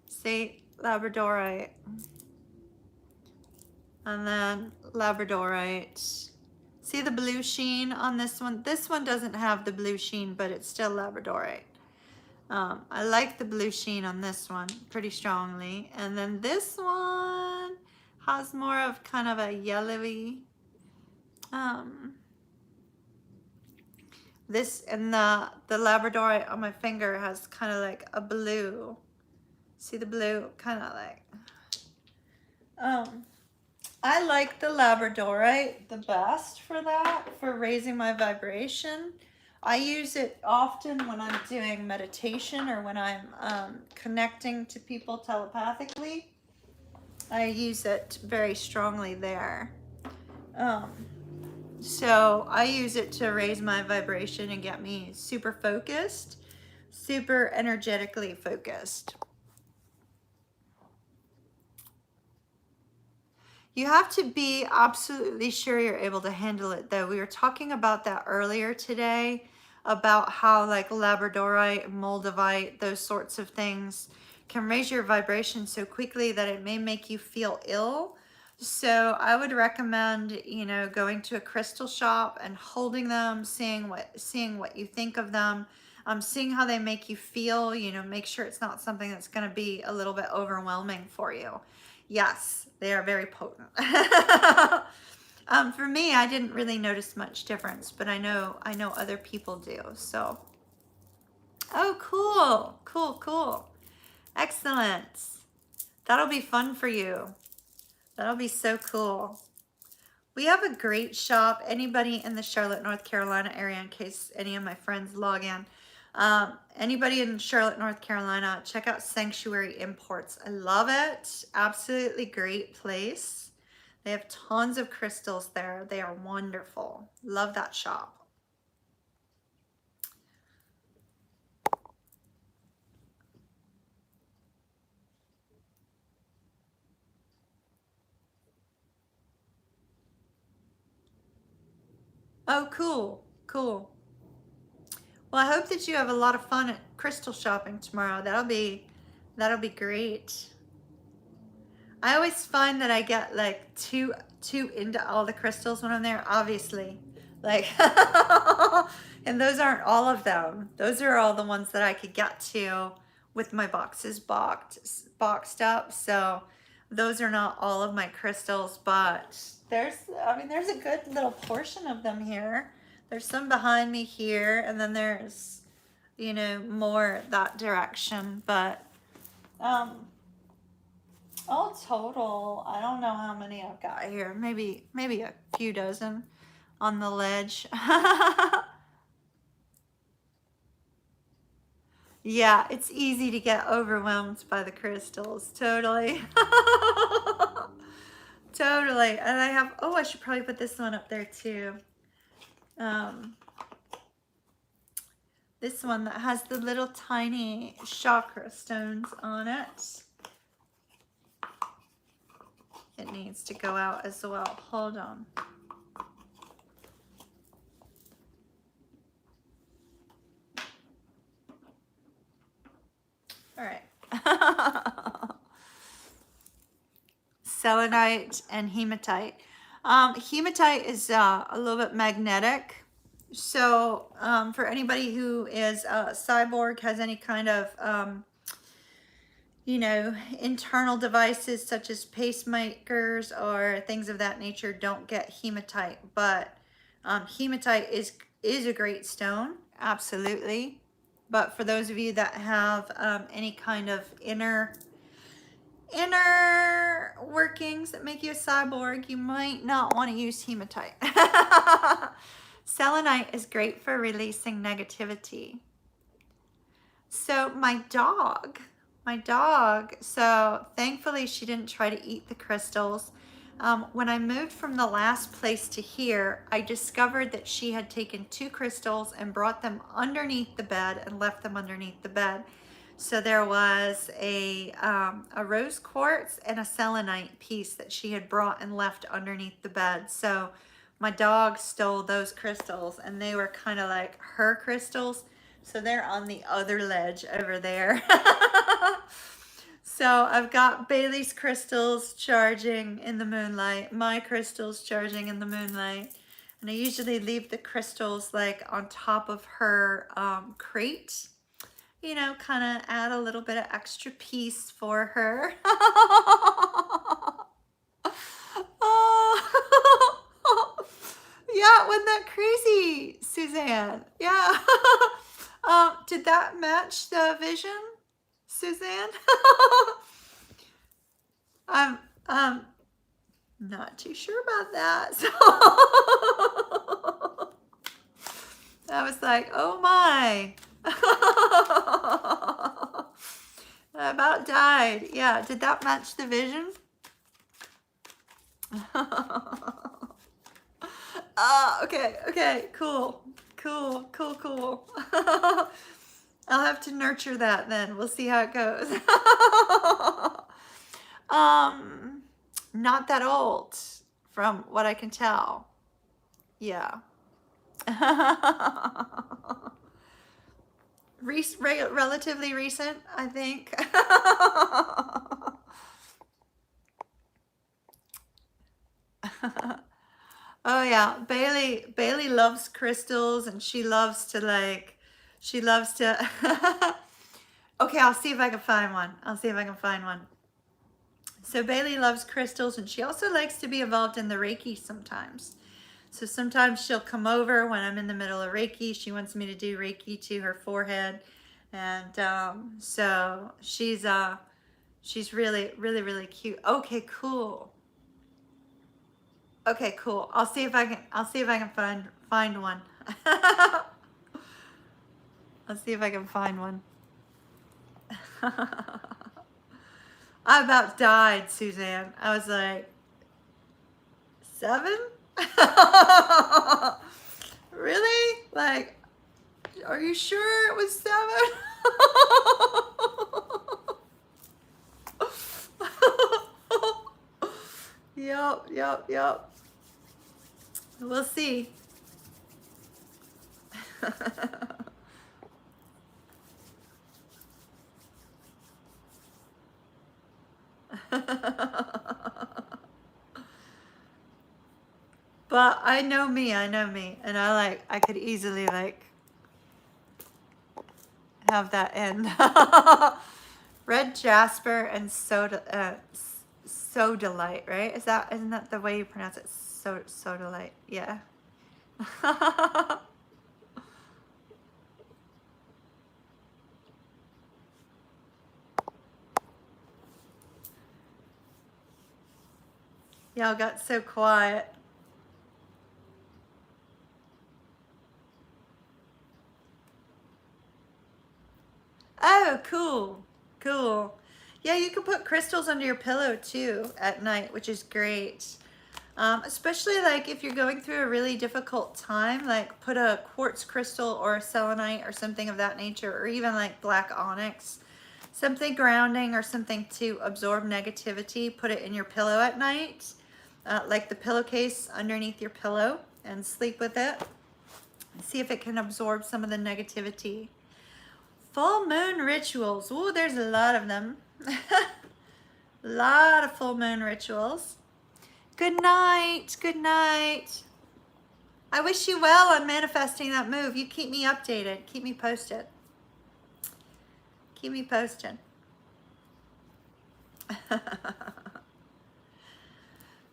See, Labradorite. And then Labradorite. See the blue sheen on this one? This one doesn't have the blue sheen, but it's still Labradorite. I like the blue sheen on this one pretty strongly. And then this one has more of kind of a yellowy, this, and the Labradorite on my finger has kind of like a blue. See the blue? Kind of like, I like the Labradorite the best for that, for raising my vibration. I use it often when I'm doing meditation or when I'm connecting to people telepathically. I use it very strongly there. So I use it to raise my vibration and get me super focused, super energetically focused. You have to be absolutely sure you're able to handle it, though. We were talking about that earlier today, about how like Labradorite, Moldavite, those sorts of things can raise your vibration so quickly that it may make you feel ill. So I would recommend, going to a crystal shop and holding them, seeing what you think of them, seeing how they make you feel, make sure it's not something that's going to be a little bit overwhelming for you. Yes, they are very potent. For me, I didn't really notice much difference, but I know other people do. So, oh, cool. Excellent. That'll be fun for you. That'll be so cool. We have a great shop. Anybody in the Charlotte, North Carolina area, in case any of my friends log in. Anybody in Charlotte, North Carolina, check out Sanctuary Imports. I love it. Absolutely great place. They have tons of crystals there. They are wonderful. Love that shop. Oh, cool. Well, I hope that you have a lot of fun at crystal shopping tomorrow. That'll be great. I always find that I get like too into all the crystals when I'm there, obviously. Like, and those aren't all of them. Those are all the ones that I could get to with my boxes boxed up. So those are not all of my crystals, but there's a good little portion of them here. There's some behind me here, and then there's, you know, more that direction, but all total, I don't know how many I've got here. Maybe a few dozen on the ledge. Yeah, it's easy to get overwhelmed by the crystals. Totally. Totally. And I have, oh, I should probably put this one up there too. This one that has the little tiny chakra stones on it. It needs to go out as well. Hold on. All right. Selenite and hematite. Hematite is a little bit magnetic. So for anybody who is a cyborg, has any kind of, you know, internal devices such as pacemakers or things of that nature, don't get hematite. But hematite is a great stone, absolutely. But for those of you that have any kind of inner workings that make you a cyborg, you might not want to use hematite. Selenite is great for releasing negativity. So my dog, so thankfully she didn't try to eat the crystals. When I moved from the last place to here, I discovered that she had taken 2 crystals and brought them underneath the bed and left them underneath the bed. So there was a rose quartz and a selenite piece that she had brought and left underneath the bed. So my dog stole those crystals, and they were kind of like her crystals. So they're on the other ledge over there. So I've got Bailey's crystals charging in the moonlight, my crystals charging in the moonlight. And I usually leave the crystals like on top of her crate. You know, kind of add a little bit of extra peace for her. Yeah, wasn't that crazy, Suzanne? Yeah. Did that match the vision, Suzanne? I'm not too sure about that. So I was like, oh my. I about died. Yeah, did that match the vision? Okay, cool. I'll have to nurture that then. We'll see how it goes. Not that old, from what I can tell. Yeah. Relatively recent, I think. Oh yeah, Bailey loves crystals, and she loves to Okay, I'll see if I can find one. So Bailey loves crystals, and she also likes to be involved in the Reiki sometimes. So sometimes she'll come over when I'm in the middle of Reiki. She wants me to do Reiki to her forehead. And so she's really cute. Okay, cool. I'll see if I can find one. I'll see if I can find one. I about died, Suzanne. I was like, 7? Really? Like, are you sure it was 7? Yep. We'll see. But I know me, and I could easily like have that end. Red jasper and Sodalite, right? Isn't that the way you pronounce it? Sodalite, yeah. Y'all got so quiet. Oh, cool. Cool. Yeah, you can put crystals under your pillow too at night, which is great. Especially like if you're going through a really difficult time, like put a quartz crystal or a selenite or something of that nature, or even like black onyx, something grounding or something to absorb negativity. Put it in your pillow at night, like the pillowcase underneath your pillow, and sleep with it. See if it can absorb some of the negativity. Full moon rituals. Ooh, there's a lot of them. A lot of full moon rituals. Good night. Good night. I wish you well on manifesting that move. You keep me updated. Keep me posted. Keep me posted.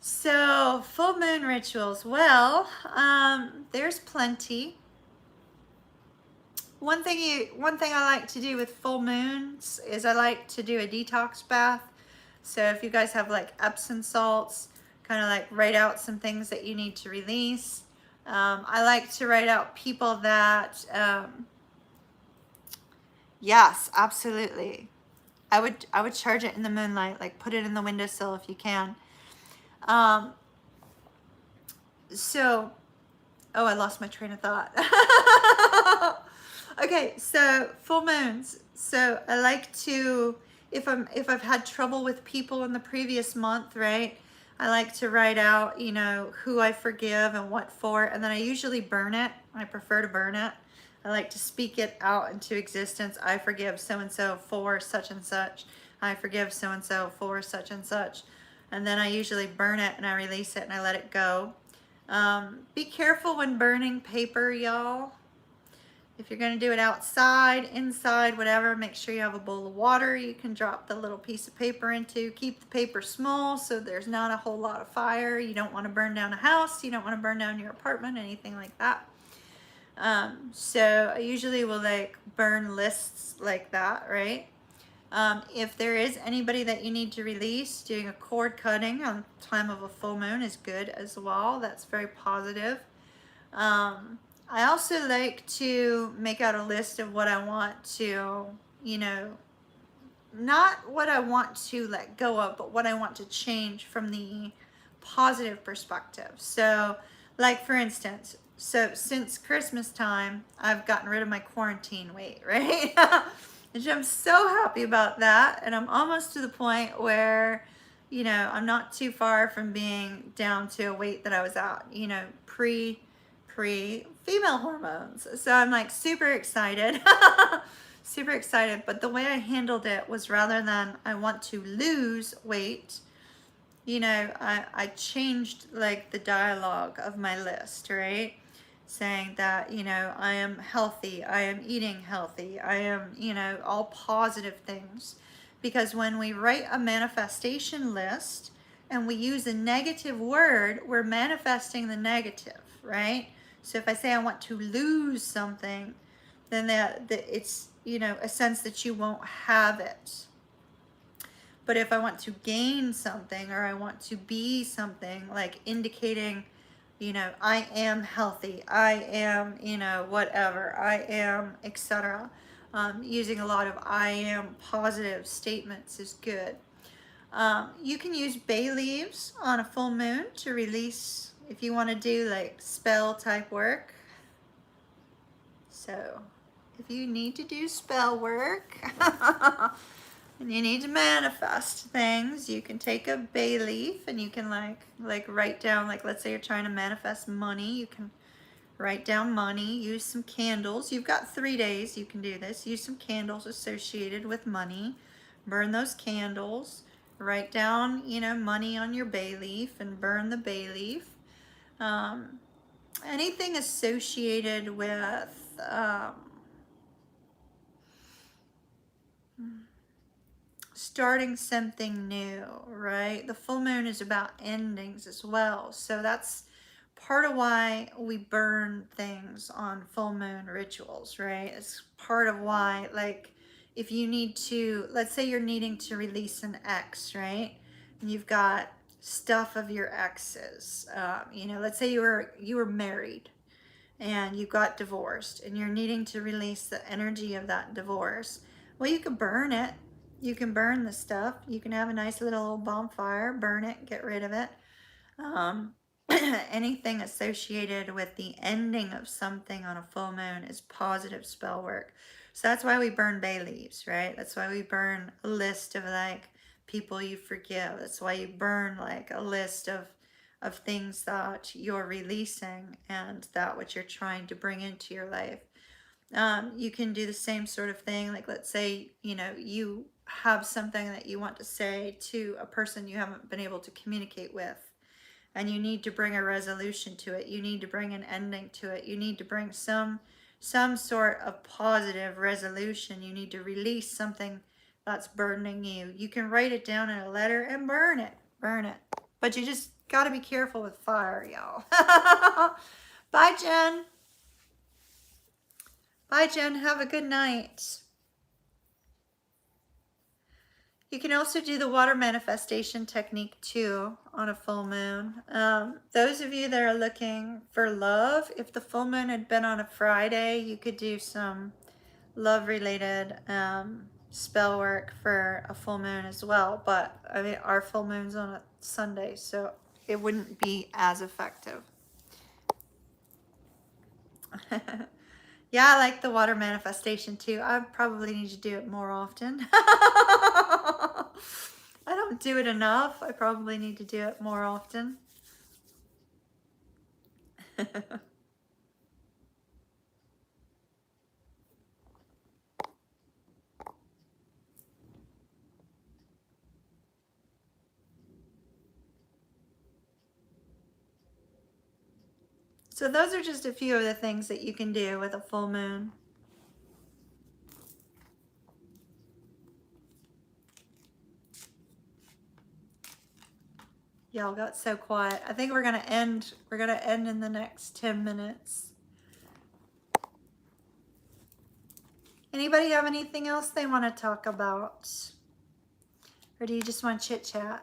So, full moon rituals. Well, there's plenty. One thing I like to do with full moons is I like to do a detox bath. So if you guys have like Epsom salts, kind of like write out some things that you need to release. I like to write out people that, yes, absolutely. I would charge it in the moonlight, like put it in the windowsill if you can. So, oh, I lost my train of thought. Okay, so full moons. So I like to, if I've had trouble with people in the previous month, right? I like to write out, you know, who I forgive and what for, and then I usually burn it. I prefer to burn it. I like to speak it out into existence. I forgive so-and-so for such and such. I forgive so-and-so for such and such. And then I usually burn it and I release it and I let it go. Be careful when burning paper, y'all. If you're going to do it outside, inside, whatever, make sure you have a bowl of water you can drop the little piece of paper into. Keep the paper small so there's not a whole lot of fire. You don't want to burn down a house. You don't want to burn down your apartment, anything like that. So I usually will like burn lists like that, right? If there is anybody that you need to release, doing a cord cutting on time of a full moon is good as well. That's very positive. I also like to make out a list of what I want to, you know, not what I want to let go of, but what I want to change from the positive perspective. So, like for instance, so since Christmas time, I've gotten rid of my quarantine weight, right? And I'm so happy about that. And I'm almost to the point where, you know, I'm not too far from being down to a weight that I was at, you know, pre female hormones. So I'm like super excited. Super excited. But the way I handled it was, rather than I want to lose weight, you know, I changed like the dialogue of my list, right? Saying that, you know, I am healthy, I am eating healthy, I am, you know, all positive things. Because when we write a manifestation list and we use a negative word, we're manifesting the negative, right? So if I say I want to lose something, then that it's, you know, a sense that you won't have it. But if I want to gain something, or I want to be something, like indicating, you know, I am healthy, I am, you know, whatever, I am, etc. Using a lot of I am positive statements is good. You can use bay leaves on a full moon to release, if you want to do like spell type work. So if you need to do spell work and you need to manifest things, you can take a bay leaf and you can like write down, like let's say you're trying to manifest money, you can write down money, use some candles. You've got 3 days you can do this. Use some candles associated with money, burn those candles, write down, you know, money on your bay leaf and burn the bay leaf. Anything associated with starting something new, right? The full moon is about endings as well. So that's part of why we burn things on full moon rituals, right? It's part of why, like, if you need to, let's say you're needing to release an ex, right? And you've got stuff of your exes. You know, let's say you were married and you got divorced and you're needing to release the energy of that divorce. Well, you can burn it. You can burn the stuff. You can have a nice little bonfire, burn it, get rid of it. Um, anything associated with the ending of something on a full moon is positive spell work. So that's why we burn bay leaves, right? That's why we burn a list of like people you forgive. That's why you burn like a list of things that you're releasing and that what you're trying to bring into your life. You can do the same sort of thing. Like, let's say, you know, you have something that you want to say to a person you haven't been able to communicate with, and you need to bring a resolution to it. You need to bring an ending to it. You need to bring some sort of positive resolution. You need to release something that's burdening you. You can write it down in a letter and burn it. Burn it. But you just got to be careful with fire, y'all. Bye, Jen. Bye, Jen. Have a good night. You can also do the water manifestation technique too on a full moon. Those of you that are looking for love, if the full moon had been on a Friday, you could do some love related spell work for a full moon as well. But I mean, our full moon's on a Sunday, so it wouldn't be as effective. Yeah, I like the water manifestation too. I probably need to do it more often. I don't do it enough. I probably need to do it more often. So those are just a few of the things that you can do with a full moon. Y'all got so quiet. I think we're gonna end in the next 10 minutes. Anybody have anything else they want to talk about? Or do you just want chit chat?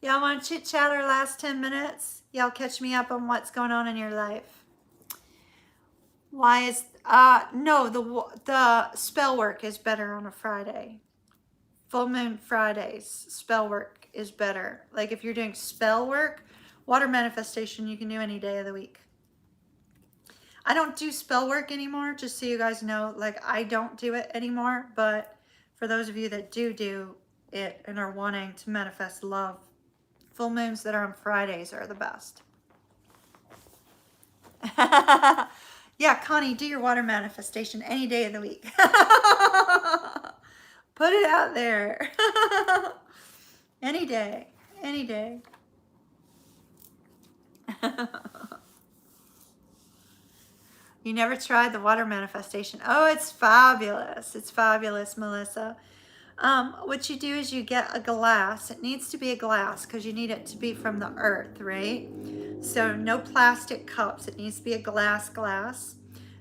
Y'all want to chit chat our last 10 minutes? Y'all catch me up on what's going on in your life. Why is, no, the spell work is better on a Friday. Full moon Fridays, spell work is better. Like if you're doing spell work, water manifestation, you can do any day of the week. I don't do spell work anymore, just so you guys know. Like, I don't do it anymore, but for those of you that do it and are wanting to manifest love, full moons that are on Fridays are the best. Yeah, Connie, do your water manifestation any day of the week. Put it out there. Any day, any day. You never tried the water manifestation. Oh, it's fabulous. It's fabulous, Melissa. What you do is you get a glass. It needs to be a glass because you need it to be from the earth, right? So no plastic cups. It needs to be a glass.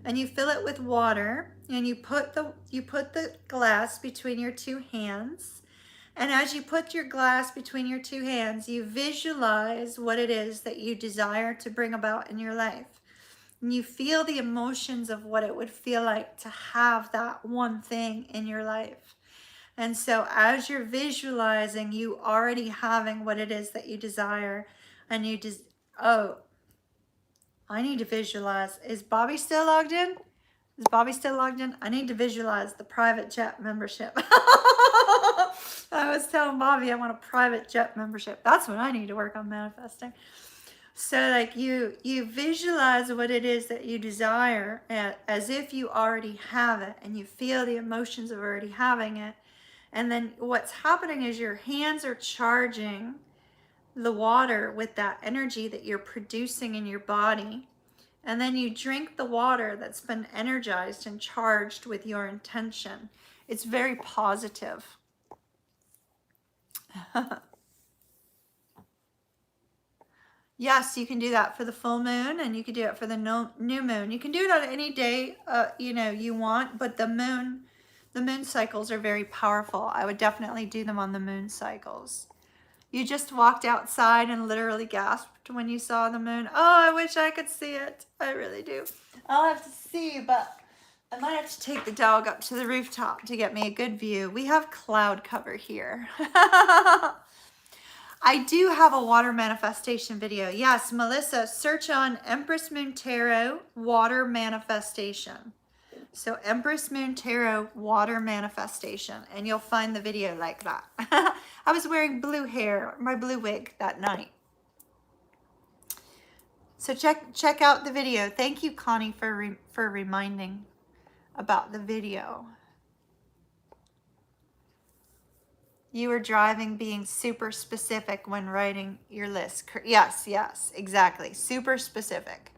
And you fill it with water and you put the glass between your two hands. And as you put your glass between your two hands, you visualize what it is that you desire to bring about in your life. And you feel the emotions of what it would feel like to have that one thing in your life. And so as you're visualizing, you already having what it is that you desire, and you just, oh, I need to visualize. Is Bobby still logged in? Is Bobby still logged in? I need to visualize the private jet membership. I was telling Bobby I want a private jet membership. That's what I need to work on manifesting. So like you visualize what it is that you desire as if you already have it, and you feel the emotions of already having it. And then what's happening is your hands are charging the water with that energy that you're producing in your body. And then you drink the water that's been energized and charged with your intention. It's very positive. Yes, you can do that for the full moon, and you can do it for the new moon. You can do it on any day, you know, you want, but the moon cycles are very powerful. I would definitely do them on the moon cycles. You just walked outside and literally gasped when you saw the moon. Oh, I wish I could see it. I really do. I'll have to see, but I might have to take the dog up to the rooftop to get me a good view. We have cloud cover here. I do have a water manifestation video. Yes, Melissa, search on Empress Moon Tarot water manifestation. So Empress Moon Tarot water manifestation, and you'll find the video like that. I was wearing blue hair, my blue wig that night. So check out the video. Thank you, Connie, for reminding about the video. You were driving, being super specific when writing your list. Yes, yes, exactly. Super specific.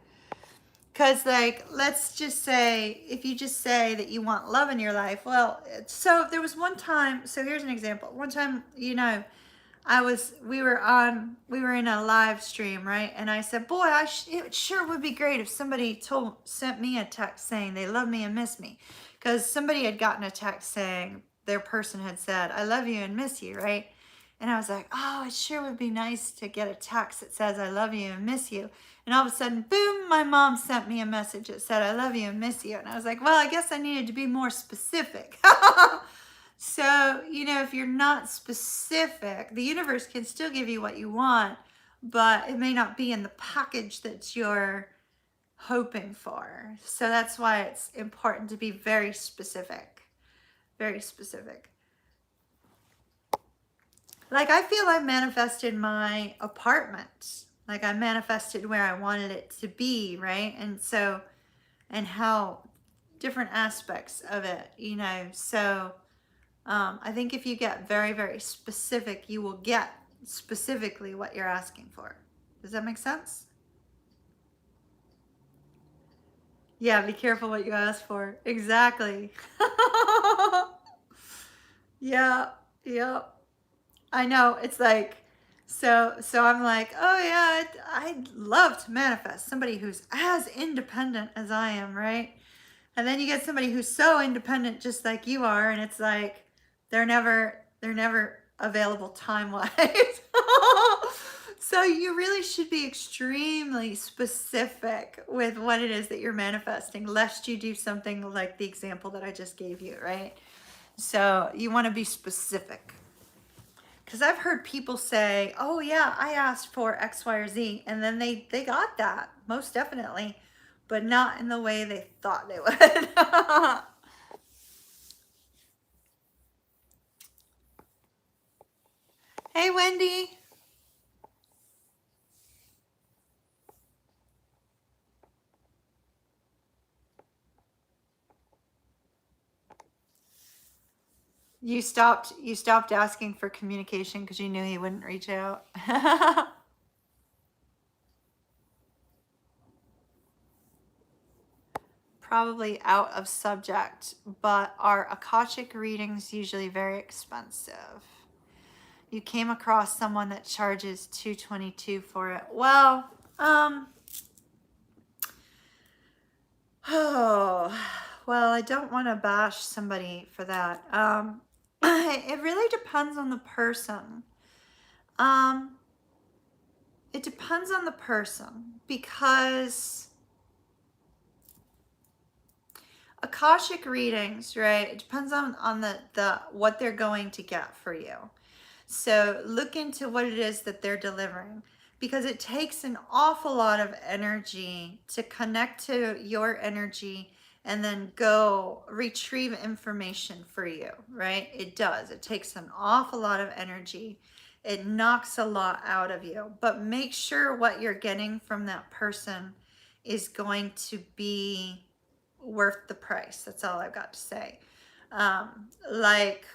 Because, like, let's just say, if you just say that you want love in your life, well, so there was one time, so here's an example. One time, you know, we were in a live stream, right? And I said, boy, it sure would be great if somebody sent me a text saying they love me and miss me. Because somebody had gotten a text saying their person had said, I love you and miss you, right? And I was like, oh, it sure would be nice to get a text that says, I love you and miss you. And all of a sudden, boom, my mom sent me a message that said, I love you and miss you. And I was like, well, I guess I needed to be more specific. So, you know, if you're not specific, the universe can still give you what you want, but it may not be in the package that you're hoping for. So that's why it's important to be very specific. Very specific. Like, I feel I manifested my apartment. Like, I manifested where I wanted it to be, right? And so, and how different aspects of it, you know. So, I think if you get very, very specific, you will get specifically what you're asking for. Does that make sense? Yeah, be careful what you ask for. Exactly. Yeah, yeah. I know, it's like, so I'm like, oh yeah, I'd love to manifest somebody who's as independent as I am, right? And then you get somebody who's so independent just like you are, and it's like, they're never available time-wise. So you really should be extremely specific with what it is that you're manifesting, lest you do something like the example that I just gave you, right? So you want to be specific. Because I've heard people say, oh yeah, I asked for X, Y, or Z, and then they got that, most definitely, but not in the way they thought they would. Hey, Wendy. You stopped asking for communication because you knew he wouldn't reach out. Probably out of subject, but are Akashic readings usually very expensive? You came across someone that charges $222 for it. Well, oh, well, I don't want to bash somebody for that. It really depends on the person. It depends on the person, because Akashic readings, right? It depends on the what they're going to get for you. So look into what it is that they're delivering, because it takes an awful lot of energy to connect to your energy and then go retrieve information for you, right? It does. It takes an awful lot of energy. It knocks a lot out of you, but make sure what you're getting from that person is going to be worth the price. That's all I've got to say. Like,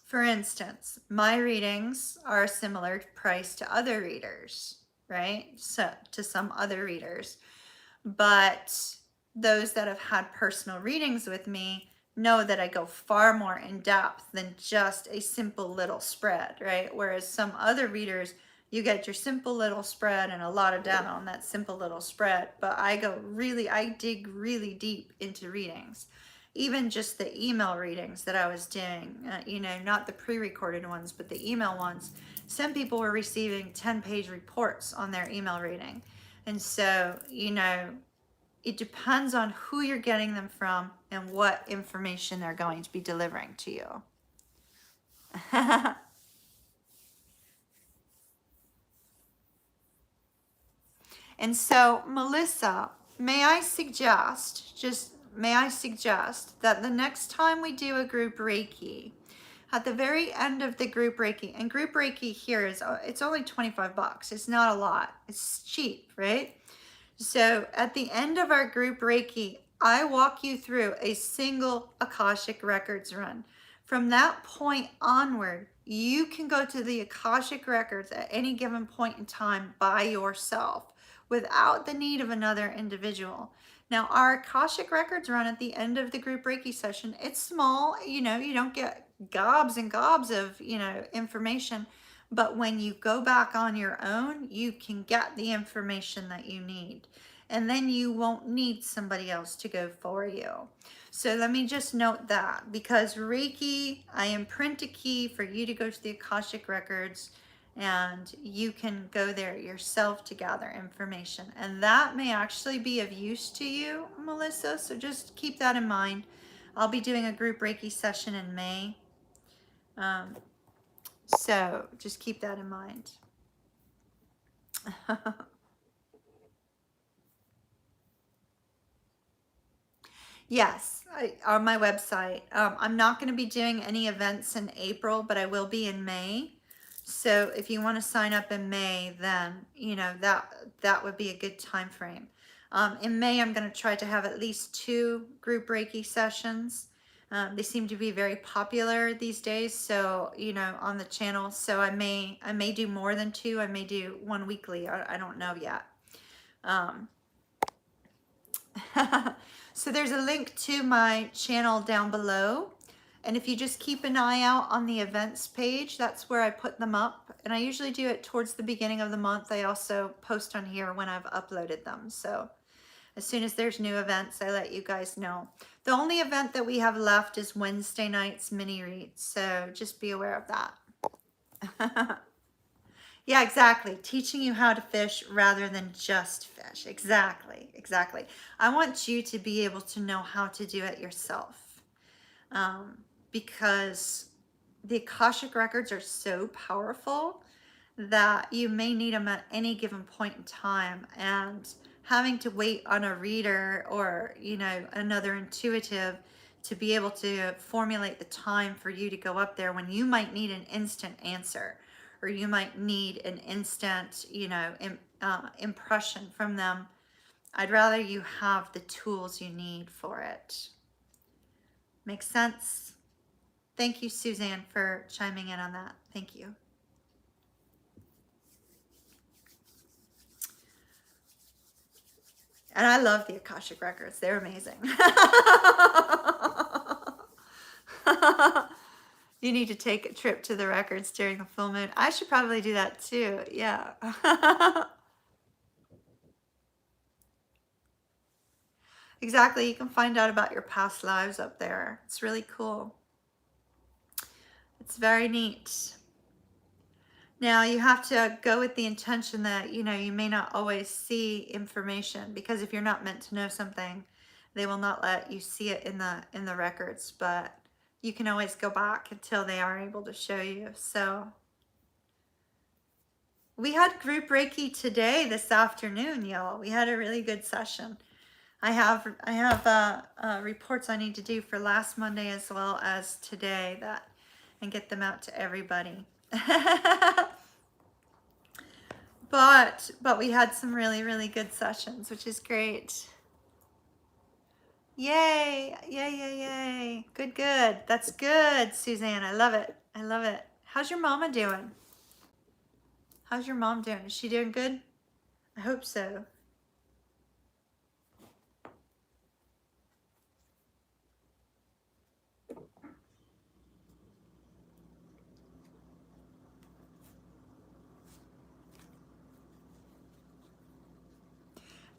for instance, my readings are a similar price to other readers, right? So to some other readers, but those that have had personal readings with me, know that I go far more in depth than just a simple little spread, right? Whereas some other readers, you get your simple little spread and a lot of data on that simple little spread. But I dig really deep into readings. Even just the email readings that I was doing, not the pre-recorded ones, but the email ones. Some people were receiving 10-page reports on their email reading. And so, it depends on who you're getting them from and what information they're going to be delivering to you. And so, Melissa, may I suggest that the next time we do a group Reiki, at the very end of the group Reiki, and group Reiki here it's only 25 bucks. It's not a lot. It's cheap, right? So at the end of our group Reiki, I walk you through a single Akashic Records run. From that point onward, you can go to the Akashic Records at any given point in time by yourself without the need of another individual. Now, our Akashic Records run at the end of the group Reiki session, it's small, you don't get gobs and gobs of, information. But when you go back on your own, you can get the information that you need. And then you won't need somebody else to go for you. So let me just note that, because Reiki, I imprint a key for you to go to the Akashic Records, and you can go there yourself to gather information. And that may actually be of use to you, Melissa. So just keep that in mind. I'll be doing a group Reiki session in May. So just keep that in mind. Yes, on my website. I'm not going to be doing any events in April, but I will be in May. So if you want to sign up in May, then that would be a good time frame. In May, I'm going to try to have at least 2 group Reiki sessions. They seem to be very popular these days, so on the channel. So I may do more than 2. I may do 1 weekly. I don't know yet. So there's a link to my channel down below, and if you just keep an eye out on the events page, that's where I put them up. And I usually do it towards the beginning of the month. I also post on here when I've uploaded them. So as soon as there's new events, I let you guys know. The only event that we have left is Wednesday nights mini reads, so just be aware of that. Yeah, exactly. Teaching you how to fish rather than just fish. Exactly. I want you to be able to know how to do it yourself, because the Akashic Records are so powerful that you may need them at any given point in time, and having to wait on a reader or another intuitive to be able to formulate the time for you to go up there when you might need an instant answer, or you might need an instant impression from them. I'd rather you have the tools you need for it. Makes sense? Thank you, Suzanne, for chiming in on that. Thank you. And I love the Akashic Records. They're amazing. You need to take a trip to the records during the full moon. I should probably do that too. Yeah. Exactly. You can find out about your past lives up there. It's really cool. It's very neat. Now you have to go with the intention that, you may not always see information, because if you're not meant to know something, they will not let you see it in the records, but you can always go back until they are able to show you. So we had group Reiki today, this afternoon, y'all. We had a really good session. I have reports I need to do for last Monday as well as today, and get them out to everybody. But we had some really, really good sessions, which is great. Yay. Good. That's good, Suzanne. I love it. How's your mama doing? How's your mom doing? Is she doing good? I hope so.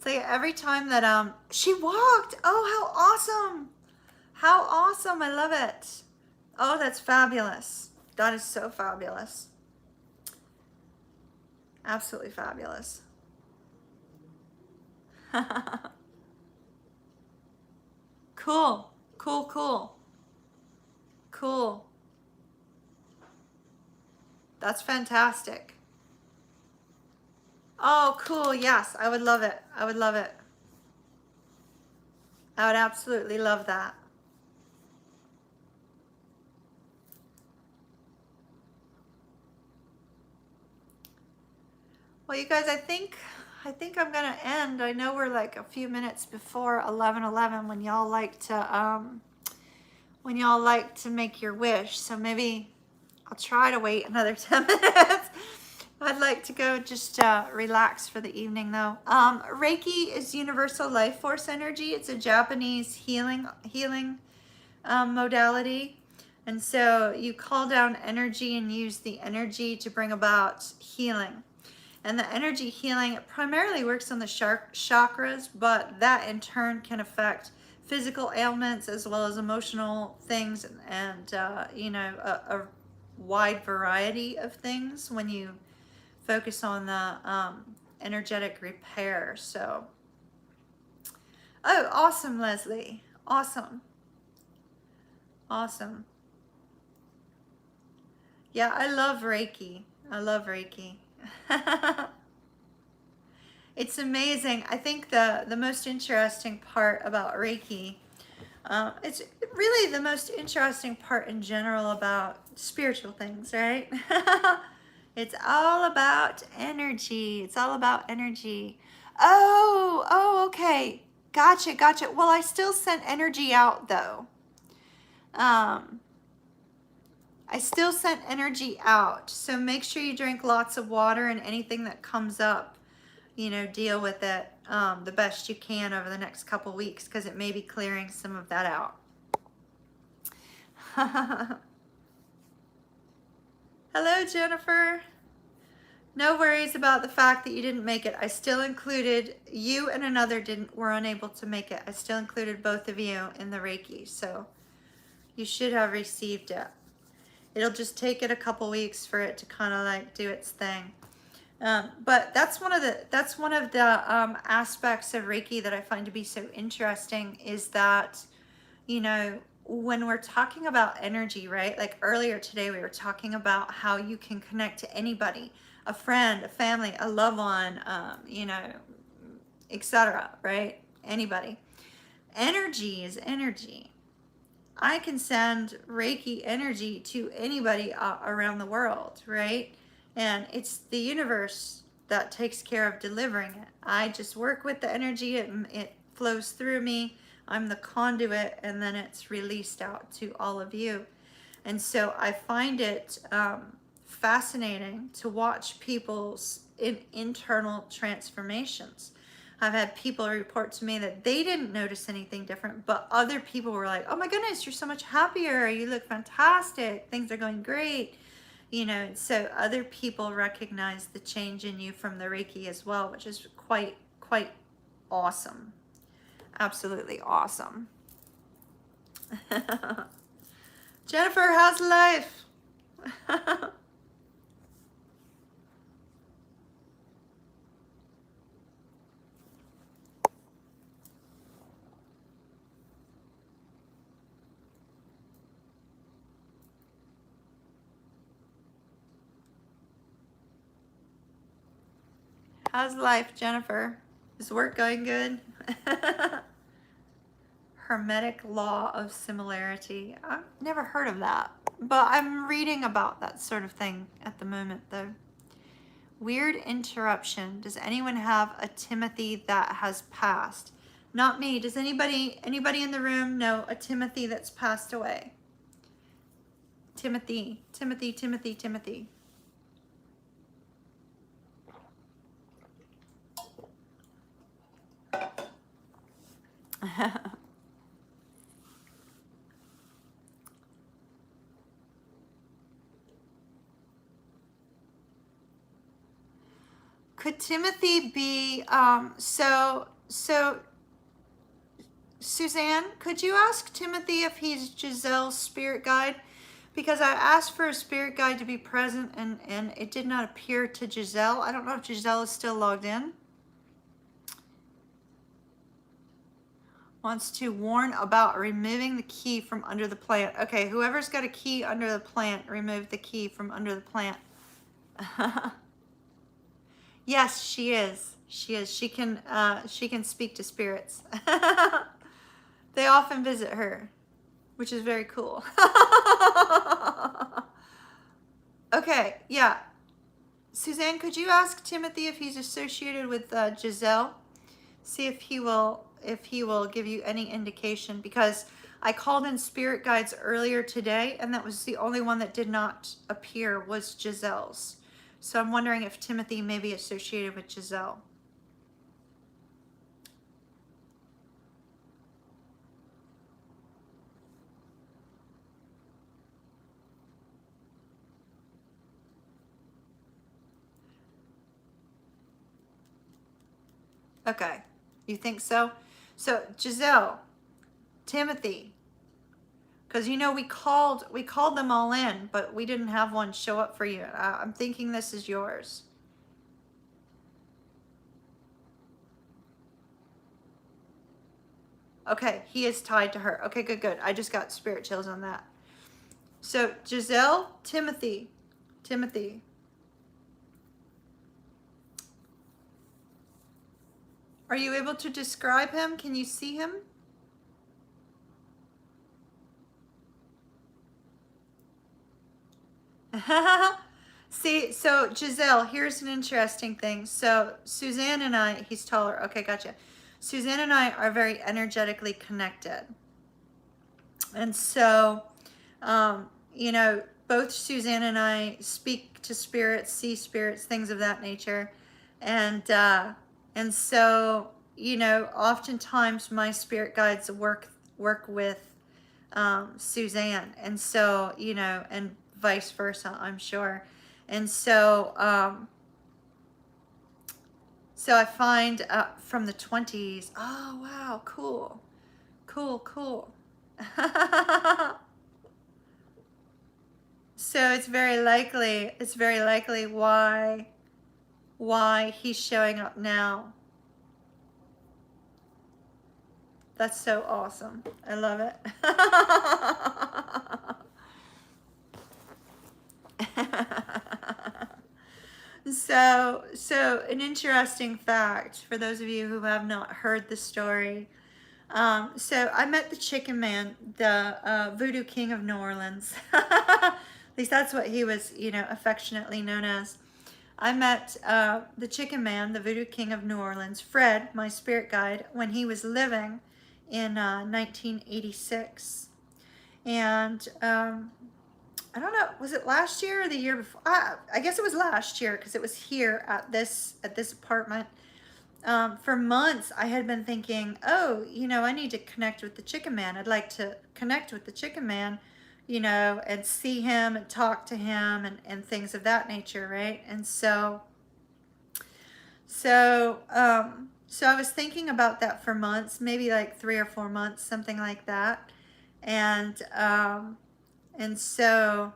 like every time that she walked. Oh, how awesome. How awesome. I love it. Oh, that's fabulous. That is so fabulous. Absolutely fabulous. Cool. Cool, cool. Cool. That's fantastic. Oh, cool. Yes, I would love it. I would love it. I would absolutely love that. Well, you guys, I think I'm gonna end. I know we're like a few minutes before 11:11 when y'all like to make your wish. So maybe I'll try to wait another 10 minutes. I'd like to go just relax for the evening though. Reiki is universal life force energy. It's a Japanese healing modality. And so you call down energy and use the energy to bring about healing. And the energy healing, it primarily works on the chakras, but that in turn can affect physical ailments as well as emotional things and a wide variety of things when you focus on the energetic repair. So, oh, awesome, Leslie. Awesome. Awesome. Yeah, I love Reiki. I love Reiki. It's amazing. I think the most interesting part about Reiki, it's really the most interesting part in general about spiritual things, right? It's all about energy. It's all about energy. Oh, okay. Gotcha, gotcha. Well, I still sent energy out though. I still sent energy out. So make sure you drink lots of water and anything that comes up, deal with it the best you can over the next couple weeks because it may be clearing some of that out. Hello, Jennifer. No worries about the fact that you didn't make it. I still included you and another were unable to make it. I still included both of you in the Reiki, so you should have received it. It'll just take it a couple weeks for it to kind of like do its thing. But that's one of the aspects of Reiki that I find to be so interesting is that, when we're talking about energy, right? Like earlier today, we were talking about how you can connect to anybody, a friend, a family, a loved one, etc., right? Anybody. Energy is energy. I can send Reiki energy to anybody around the world, right? And it's the universe that takes care of delivering it. I just work with the energy, it flows through me. I'm the conduit, and then it's released out to all of you. And so I find it fascinating to watch people's internal transformations. I've had people report to me that they didn't notice anything different, but other people were like, oh my goodness, you're so much happier. You look fantastic. Things are going great. So other people recognize the change in you from the Reiki as well, which is quite awesome. Absolutely awesome. Jennifer, how's life? How's life, Jennifer? Is work going good? Hermetic law of similarity. I've never heard of that, but I'm reading about that sort of thing at the moment, though. Weird interruption. Does anyone have a Timothy that has passed? Not me. Does anybody in the room know a Timothy that's passed away? Timothy. Could Timothy be, so so Suzanne, could you ask Timothy if he's Giselle's spirit guide? Because I asked for a spirit guide to be present and it did not appear to Giselle. I don't know if Giselle is still logged in. Wants to warn about removing the key from under the plant. Okay, whoever's got a key under the plant, remove the key from under the plant. Yes, she is. She is. She can speak to spirits. They often visit her, which is very cool. Okay, yeah. Suzanne, could you ask Timothy if he's associated with Giselle? See if he will give you any indication, because I called in spirit guides earlier today and that was the only one that did not appear was Giselle's. So I'm wondering if Timothy may be associated with Giselle. Okay, you think so? So Giselle, Timothy, because you know we called them all in, but we didn't have one show up for you. I'm thinking this is yours. Okay, he is tied to her. Okay, good, good. I just got spirit chills on that. So Giselle, Timothy. Are you able to describe him? Can you see him? See, so Giselle, here's an interesting thing. So Suzanne and I, he's taller. Okay, gotcha. Suzanne and I are very energetically connected. And so, you know, both Suzanne and I speak to spirits, see spirits, things of that nature. And so, you know, oftentimes my spirit guides work with Suzanne. And so, you know, and vice versa, I'm sure. And so, so I find from the 20s, oh, wow, cool. So it's very likely why he's showing up now. That's so awesome. I love it. So an interesting fact for those of you who have not heard the story. So I met the Chicken Man, the Voodoo King of New Orleans. At least that's what he was, you know, affectionately known as. I met the Chicken Man, the Voodoo King of New Orleans, Fred, my spirit guide, when he was living in 1986. And I don't know, was it last year or the year before? I guess it was last year because it was here at this apartment. For months, I had been thinking, oh, you know, I need to connect with the Chicken Man. I'd like to connect with the Chicken Man, you know, and see him and talk to him and things of that nature, right? And so I was thinking about that for months, maybe like 3 or 4 months, something like that. And so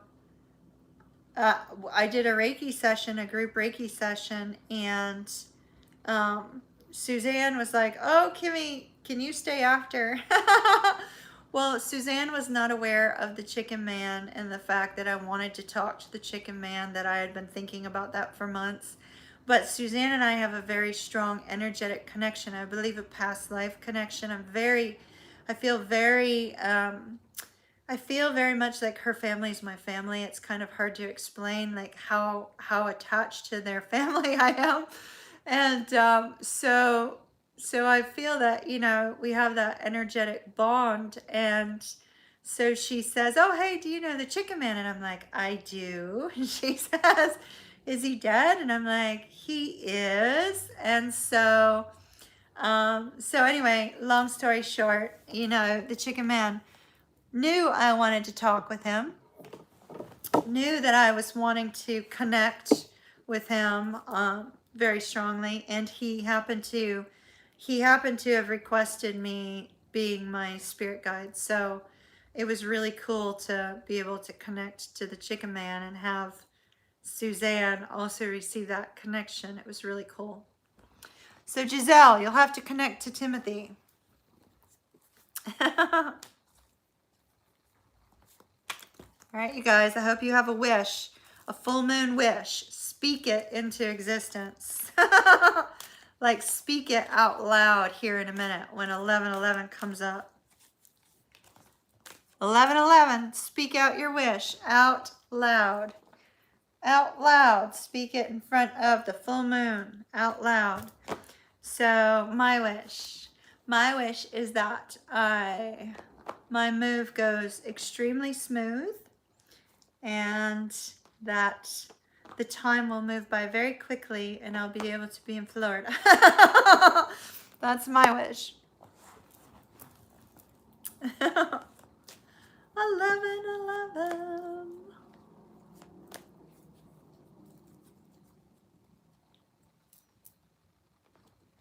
I did a Reiki session, a group Reiki session, and Suzanne was like, oh, Kimmy, can you stay after? Well, Suzanne was not aware of the Chicken Man and the fact that I wanted to talk to the Chicken Man, that I had been thinking about that for months. But Suzanne and I have a very strong energetic connection. I believe a past life connection. I feel very much like her family is my family. It's kind of hard to explain like how attached to their family I am. And so I feel that, you know, we have that energetic bond. And so she says, oh, hey, do you know the Chicken Man? And I'm like, I do. And she says, is he dead? And I'm like, he is. And so anyway, long story short, you know, the Chicken Man knew I wanted to talk with him, knew that I was wanting to connect with him very strongly, and he happened to he happened to have requested me being my spirit guide. So it was really cool to be able to connect to the Chicken Man and have Suzanne also receive that connection. It was really cool. So Giselle, you'll have to connect to Timothy. All right, you guys, I hope you have a wish, a full moon wish. Speak it into existence. Like, speak it out loud here in a minute when 11:11 comes up. 11:11, speak out your wish out loud. Out loud, speak it in front of the full moon, out loud. So my wish is that my move goes extremely smooth and that the time will move by very quickly and I'll be able to be in Florida. That's my wish. 11:11.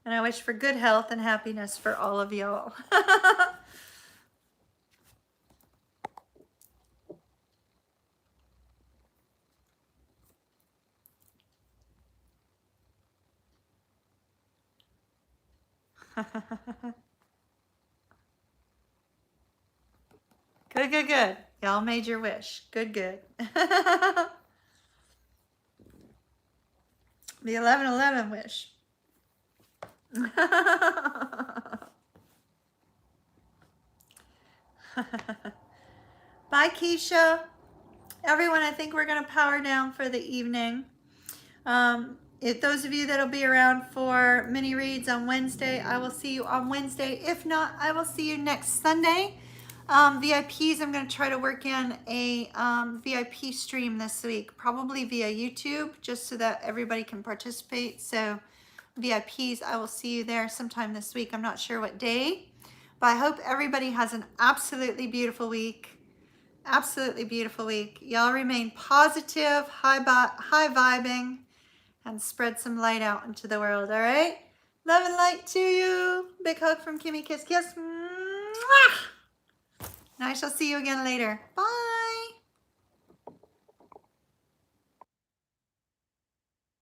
And I wish for good health and happiness for all of y'all. Good, good, good. Y'all made your wish. Good, good. The 11:11 wish. Bye, Keisha. Everyone, I think we're going to power down for the evening. If those of you that'll be around for mini reads on Wednesday, I will see you on Wednesday. If not, I will see you next Sunday. VIPs, I'm going to try to work in a VIP stream this week, probably via YouTube, just so that everybody can participate. So VIPs, I will see you there sometime this week. I'm not sure what day, but I hope everybody has an absolutely beautiful week. Absolutely beautiful week. Y'all remain positive, high vibing, and spread some light out into the world, all right? Love and light to you. Big hug from Kimmy. Kiss, kiss. Mwah! And I shall see you again later. Bye.